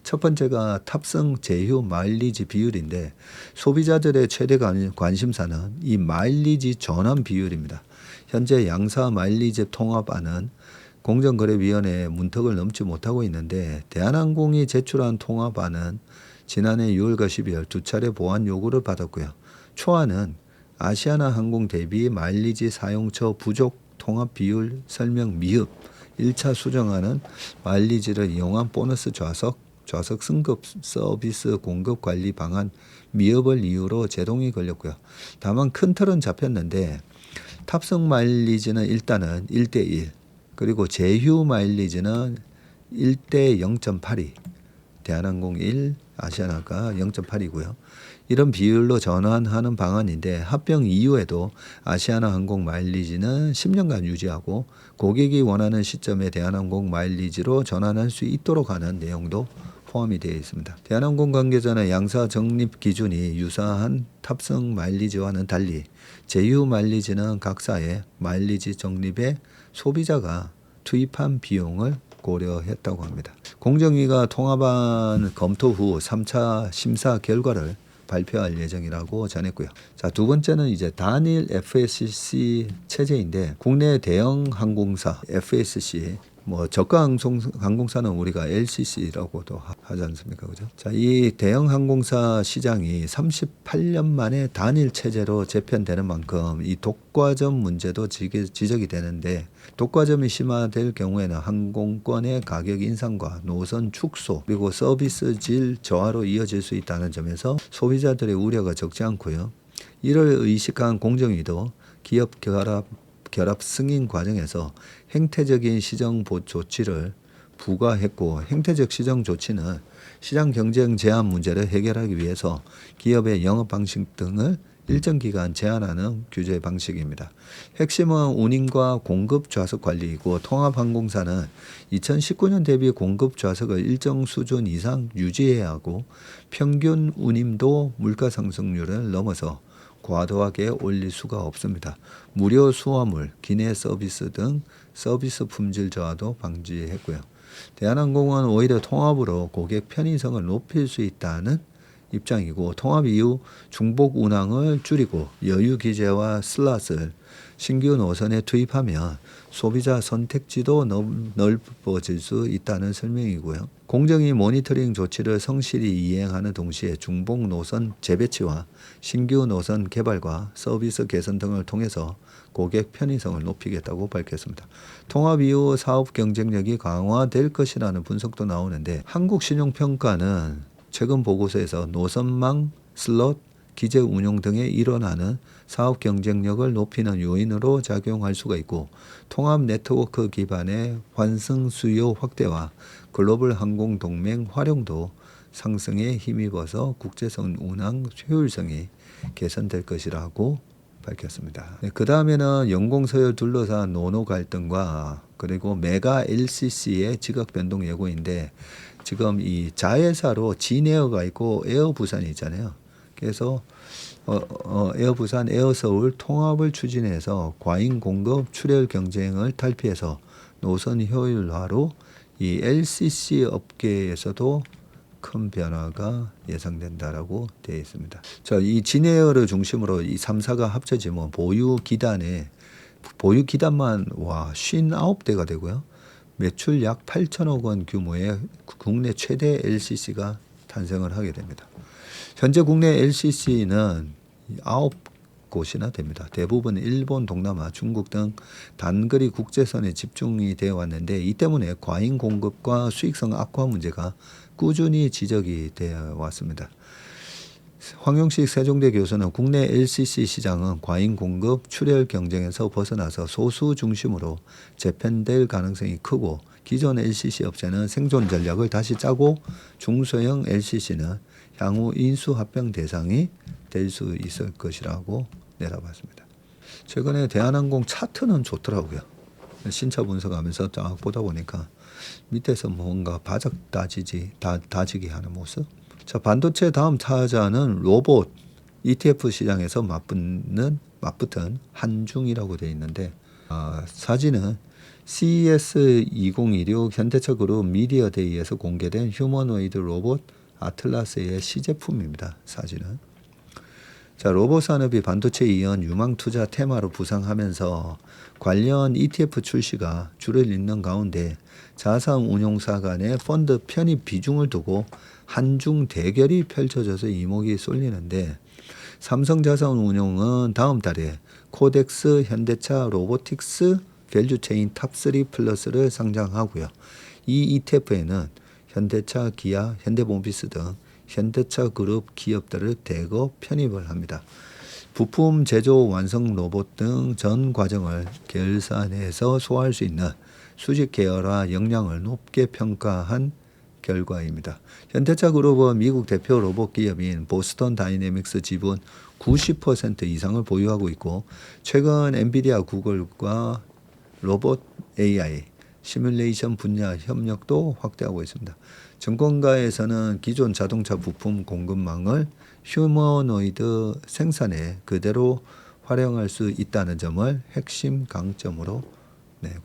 첫 번째가 탑승 제휴 마일리지 비율인데, 소비자들의 최대 관심사는 이 마일리지 전환 비율입니다. 현재 양사 마일리지 통합안은 공정거래위원회의 문턱을 넘지 못하고 있는데, 대한항공이 제출한 통합안은 지난해 6월과 12월 2차례 보완 요구를 받았고요. 초안은 아시아나항공 대비 마일리지 사용처 부족 통합 비율 설명 미흡, 1차 수정안은 마일리지를 이용한 보너스 좌석 승급 서비스 공급 관리 방안 미흡을 이유로 제동이 걸렸고요. 다만 큰 틀은 잡혔는데, 탑승 마일리지는 일단은 1대1, 그리고 제휴 마일리지는 1대 0.82, 대한항공 1, 아시아나가 0.8이고요. 이런 비율로 전환하는 방안인데, 합병 이후에도 아시아나항공 마일리지는 10년간 유지하고 고객이 원하는 시점에 대한항공 마일리지로 전환할 수 있도록 하는 내용도 포함이 되어 있습니다. 대한항공 관계자는 양사 적립 기준이 유사한 탑승 마일리지와는 달리 제휴 마일리지는 각사의 마일리지 적립에 소비자가 투입한 비용을 고려했다고 합니다. 공정위가 통합안 검토 후 3차 심사 결과를 발표할 예정이라고 전했고요. 자, 두 번째는 이제 단일 FSC 체제인데, 국내 대형 항공사 FSC, 저가 항공사는 우리가 LCC라고도 하지 않습니까? 그죠? 자, 이 대형 항공사 시장이 38년 만에 단일 체제로 재편되는 만큼 이 독과점 문제도 지적이 되는데, 독과점이 심화될 경우에는 항공권의 가격 인상과 노선 축소, 그리고 서비스 질 저하로 이어질 수 있다는 점에서 소비자들의 우려가 적지 않고요. 이를 의식한 공정위도 기업 결합 승인 과정에서 행태적인 시정 조치를 부과했고, 행태적 시정 조치는 시장 경쟁 제한 문제를 해결하기 위해서 기업의 영업 방식 등을 일정 기간 제한하는 규제 방식입니다. 핵심은 운임과 공급 좌석 관리이고, 통합항공사는 2019년 대비 공급 좌석을 일정 수준 이상 유지해야 하고, 평균 운임도 물가 상승률을 넘어서 과도하게 올릴 수가 없습니다. 무료 수화물, 기내 서비스 등 서비스 품질 저하도 방지했고요. 대한항공은 오히려 통합으로 고객 편의성을 높일 수 있다는 입장이고 통합 이후 중복 운항을 줄이고 여유 기재와 슬롯을 신규 노선에 투입하면 소비자 선택지도 넓어질 수 있다는 설명이고요. 공정위 모니터링 조치를 성실히 이행하는 동시에 중복 노선 재배치와 신규 노선 개발과 서비스 개선 등을 통해서 고객 편의성을 높이겠다고 밝혔습니다. 통합 이후 사업 경쟁력이 강화될 것이라는 분석도 나오는데 한국신용평가는 최근 보고서에서 노선망, 슬롯, 기재 운용 등에 일어나는 사업 경쟁력을 높이는 요인으로 작용할 수가 있고 통합 네트워크 기반의 환승 수요 확대와 글로벌 항공 동맹 활용도 상승에 힘입어서 국제선 운항 효율성이 개선될 것이라고 밝혔습니다. 그 다음에는 연공서열 둘러싼 노노 갈등과 그리고 메가 LCC의 지각 변동 예고인데 지금 이 자회사로 진에어가 있고 에어부산이 있잖아요. 그래서 에어부산, 에어서울 통합을 추진해서 과잉 공급 출혈 경쟁을 탈피해서 노선 효율화로 이 LCC 업계에서도 큰 변화가 예상된다라고 되어 있습니다. 자, 이 진에어를 중심으로 이 3사가 합쳐지면 보유 기단만 59대가 되고요. 매출 약 8천억 원 규모의 국내 최대 LCC가 탄생을 하게 됩니다. 현재 국내 LCC는 9곳이나 됩니다. 대부분 일본, 동남아, 중국 등 단거리 국제선에 집중이 되어 왔는데 이 때문에 과잉 공급과 수익성 악화 문제가 꾸준히 지적이 되어 왔습니다. 황용식 세종대 교수는 국내 LCC 시장은 과잉 공급, 출혈 경쟁에서 벗어나서 소수 중심으로 재편될 가능성이 크고 기존 LCC 업체는 생존 전략을 다시 짜고 중소형 LCC는 향후 인수합병 대상이 될 수 있을 것이라고 내다봤습니다. 최근에 대한항공 차트는 좋더라고요. 신차 분석하면서 딱 보다 보니까 밑에서 뭔가 바짝 다지기 하는 모습. 자, 반도체 다음 타자는 로봇 ETF 시장에서 맞붙은 한중이라고 되어 있는데 사진은 CES 2016 현대차그룹 미디어데이에서 공개된 휴머노이드 로봇 아틀라스의 시제품입니다. 사진은. 자, 로봇 산업이 반도체 이연 유망 투자 테마로 부상하면서 관련 ETF 출시가 줄을 잇는 가운데 자산 운용사 간의 펀드 편입 비중을 두고 한중 대결이 펼쳐져서 이목이 쏠리는데 삼성자산운용은 다음 달에 코덱스 현대차 로보틱스 밸류체인 탑3 플러스를 상장하고요. 이 ETF에는 현대차, 기아, 현대모비스 등 현대차 그룹 기업들을 대거 편입을 합니다. 부품 제조 완성 로봇 등 전 과정을 결산해서 소화할 수 있는 수직 계열화 역량을 높게 평가한 결과입니다. 현대차 그룹은 미국 대표 로봇 기업인 보스턴 다이내믹스 지분 90% 이상을 보유하고 있고 최근 엔비디아, 구글과 로봇 AI, 시뮬레이션 분야 협력도 확대하고 있습니다. 증권가에서는 기존 자동차 부품 공급망을 휴머노이드 생산에 그대로 활용할 수 있다는 점을 핵심 강점으로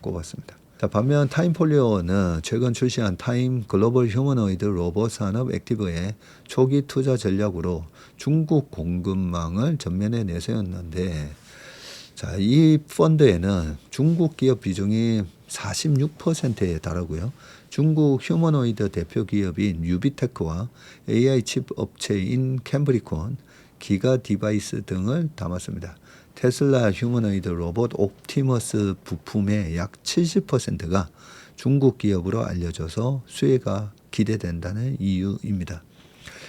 꼽았습니다. 자, 반면 타임폴리오는 최근 출시한 타임 글로벌 휴머노이드 로봇 산업 액티브의 초기 투자 전략으로 중국 공급망을 전면에 내세웠는데 자, 이 펀드에는 중국 기업 비중이 46%에 달하고요. 중국 휴머노이드 대표 기업인 유비테크와 AI 칩 업체인 캠브리콘, 기가 디바이스 등을 담았습니다. 테슬라 휴머노이드 로봇 옵티머스 부품의 약 70%가 중국 기업으로 알려져서 수혜가 기대된다는 이유입니다.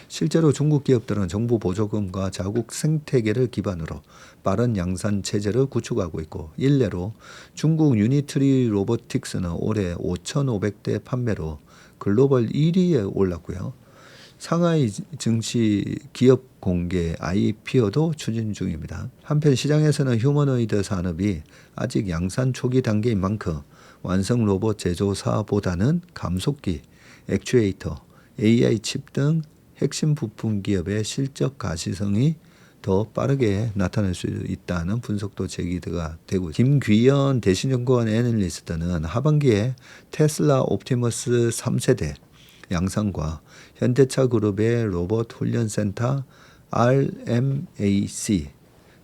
실제로 중국 기업들은 정부 보조금과 자국 생태계를 기반으로 빠른 양산 체제를 구축하고 있고 일례로 중국 유니트리 로보틱스는 올해 5,500대 판매로 글로벌 1위에 올랐고요. 상하이 증시 기업 공개 IPO도 추진 중입니다. 한편 시장에서는 휴머노이드 산업이 아직 양산 초기 단계인 만큼 완성 로봇 제조사보다는 감속기, 액추에이터, AI 칩 등 핵심 부품 기업의 실적 가시성이 더 빠르게 나타날 수 있다는 분석도 제기가 되고 김귀현 대신증권 애널리스트는 하반기에 테슬라 옵티머스 3세대, 양산과 현대차 그룹의 로봇 훈련센터 RMAC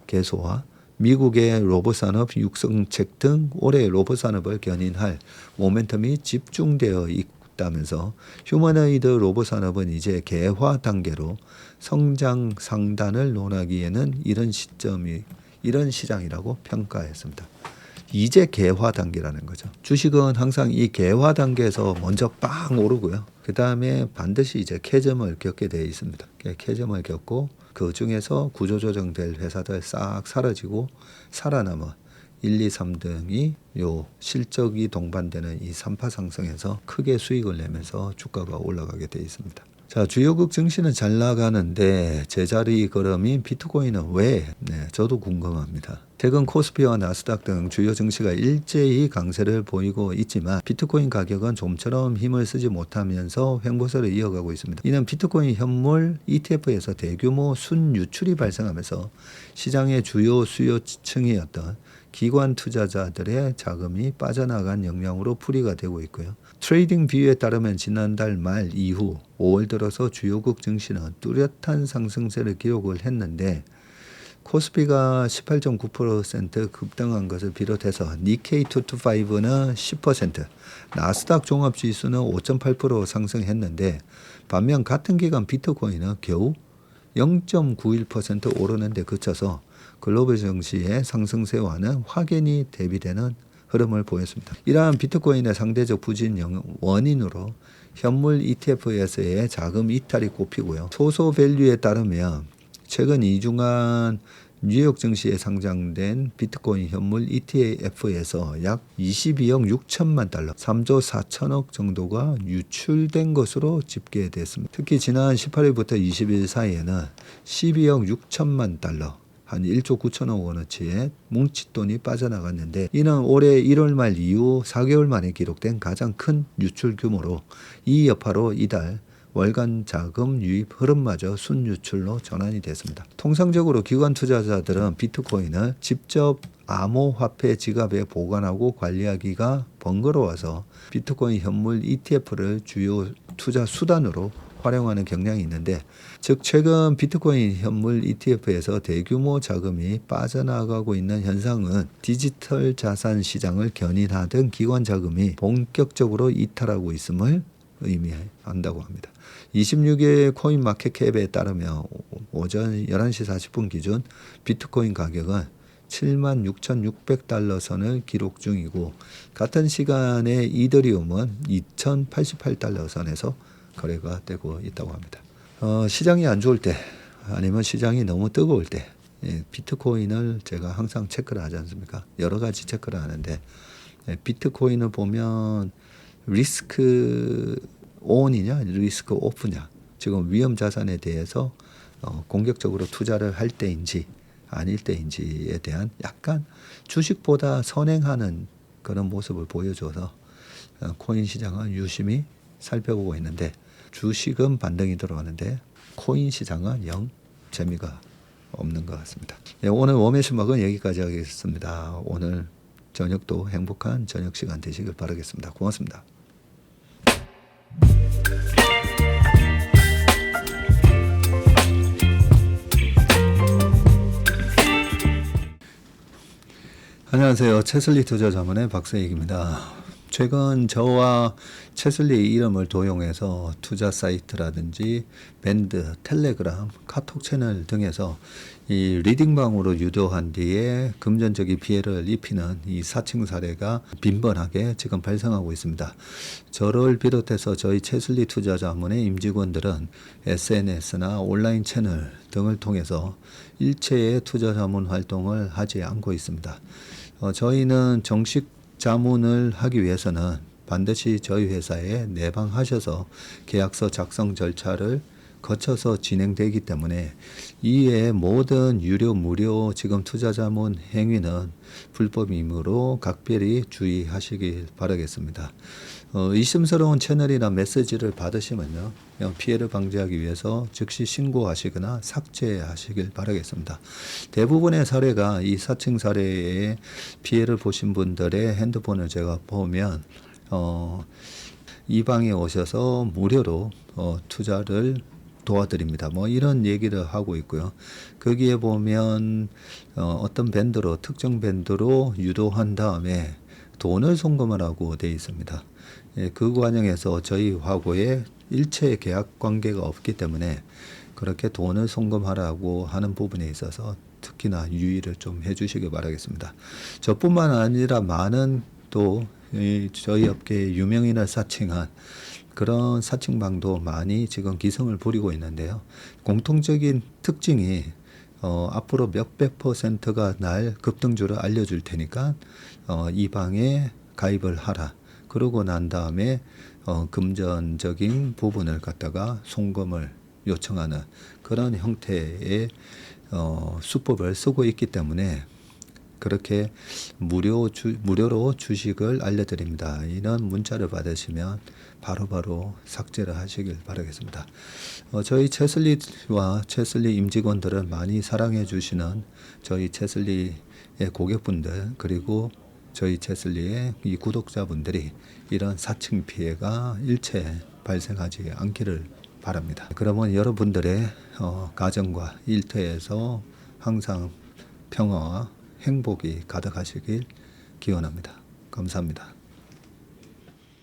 개소와 미국의 로봇 산업 육성책 등 올해 로봇 산업을 견인할 모멘텀이 집중되어 있다면서 휴머노이드 로봇 산업은 이제 개화 단계로 성장 상단을 논하기에는 이런 시장이라고 평가했습니다. 이제 개화 단계라는 거죠. 주식은 항상 이 개화 단계에서 먼저 빵 오르고요. 그 다음에 반드시 이제 캐점을 겪게 되어 있습니다. 캐점을 겪고 그 중에서 구조조정될 회사들 싹 사라지고 살아남은 1, 2, 3등이 요 실적이 동반되는 이 3파 상승에서 크게 수익을 내면서 주가가 올라가게 되어 있습니다. 자, 주요국 증시는 잘 나가는데 제자리 걸음인 비트코인은 왜? 네, 저도 궁금합니다. 최근 코스피와 나스닥 등 주요 증시가 일제히 강세를 보이고 있지만 비트코인 가격은 좀처럼 힘을 쓰지 못하면서 횡보세를 이어가고 있습니다. 이는 비트코인 현물 ETF에서 대규모 순유출이 발생하면서 시장의 주요 수요층이었던 기관 투자자들의 자금이 빠져나간 영향으로 풀이가 되고 있고요. 트레이딩 뷰에 따르면 지난달 말 이후 5월 들어서 주요국 증시는 뚜렷한 상승세를 기록을 했는데 코스피가 18.9% 급등한 것을 비롯해서 니케이 225는 10%, 나스닥 종합지수는 5.8% 상승했는데 반면 같은 기간 비트코인은 겨우 0.91% 오르는 데 그쳐서 글로벌 증시의 상승세와는 확연히 대비되는 흐름을 보였습니다. 이러한 비트코인의 상대적 부진 원인으로 현물 ETF에서의 자금 이탈이 꼽히고요. 소소 밸류에 따르면 최근 2주간 뉴욕 증시에 상장된 비트코인 현물 ETF에서 약 22억 6천만 달러, 3조 4천억 정도가 유출된 것으로 집계됐습니다. 특히 지난 18일부터 20일 사이에는 12억 6천만 달러, 한 1조 9천억 원어치의 뭉칫돈이 빠져나갔는데 이는 올해 1월 말 이후 4개월 만에 기록된 가장 큰 유출 규모로 이 여파로 이달 월간 자금 유입 흐름마저 순유출로 전환이 됐습니다. 통상적으로 기관 투자자들은 비트코인을 직접 암호화폐 지갑에 보관하고 관리하기가 번거로워서 비트코인 현물 ETF를 주요 투자 수단으로 활용하는 경향이 있는데 즉 최근 비트코인 현물 ETF에서 대규모 자금이 빠져나가고 있는 현상은 디지털 자산 시장을 견인하던 기관 자금이 본격적으로 이탈하고 있음을 의미한다고 합니다. 26일 코인 마켓캡에 따르면 오전 11시 40분 기준 비트코인 가격은 76,600달러 선을 기록 중이고 같은 시간에 이더리움은 2,088달러 선에서 거래가 되고 있다고 합니다. 시장이 안 좋을 때 아니면 시장이 너무 뜨거울 때 비트코인을 제가 항상 체크를 하지 않습니까? 여러 가지 체크를 하는데 비트코인을 보면 리스크 온이냐 리스크 오프냐 지금 위험 자산에 대해서 공격적으로 투자를 할 때인지 아닐 때인지에 대한 약간 주식보다 선행하는 그런 모습을 보여줘서 코인 시장은 유심히 살펴보고 있는데 주식은 반등이 들어오는데 코인 시장은 영 재미가 없는 것 같습니다. 네, 오늘 웜의 신박은 여기까지 하겠습니다. 오늘 저녁도 행복한 저녁 시간 되시길 바라겠습니다. 고맙습니다. 안녕하세요. 채슬리 투자자문의 박세익입니다. 최근 저와 채슬리의 이름을 도용해서 투자 사이트라든지 밴드, 텔레그램, 카톡 채널 등에서 이 리딩방으로 유도한 뒤에 금전적인 피해를 입히는 이 사칭 사례가 빈번하게 지금 발생하고 있습니다. 저를 비롯해서 저희 채슬리 투자자문의 임직원들은 SNS나 온라인 채널 등을 통해서 일체의 투자자문 활동을 하지 않고 있습니다. 저희는 정식 자문을 하기 위해서는 반드시 저희 회사에 내방하셔서 계약서 작성 절차를 거쳐서 진행되기 때문에 이외의 모든 유료 무료 지금 투자자문 행위는 불법이므로 각별히 주의하시길 바라겠습니다. 의심스러운 채널이나 메시지를 받으시면요, 그냥 피해를 방지하기 위해서 즉시 신고하시거나 삭제하시길 바라겠습니다. 대부분의 사례가 이 사칭 사례에 피해를 보신 분들의 핸드폰을 제가 보면 이 방에 오셔서 무료로 투자를 도와드립니다. 뭐 이런 얘기를 하고 있고요. 거기에 보면 어떤 밴드로 특정 밴드로 유도한 다음에 돈을 송금하라고 되어 있습니다. 예, 그 과정에서 저희 화고에 일체 계약 관계가 없기 때문에 그렇게 돈을 송금하라고 하는 부분에 있어서 특히나 유의를 좀 해주시기 바라겠습니다. 저뿐만 아니라 많은 또 저희 업계의 유명인을 사칭한 그런 사칭방도 많이 지금 기승을 부리고 있는데요. 공통적인 특징이 앞으로 몇백 %가 날 급등주를 알려줄 테니까 이 방에 가입을 하라. 그러고 난 다음에 금전적인 부분을 갖다가 송금을 요청하는 그런 형태의 수법을 쓰고 있기 때문에 그렇게 무료로 주식을 알려드립니다. 이런 문자를 받으시면 바로바로 삭제를 하시길 바라겠습니다. 저희 채슬리와 채슬리 임직원들을 많이 사랑해 주시는 저희 채슬리의 고객분들 그리고 저희 채슬리의 이 구독자분들이 이런 사칭 피해가 일체 발생하지 않기를 바랍니다. 그러면 여러분들의 가정과 일터에서 항상 평화와 행복이 가득하시길 기원합니다. 감사합니다.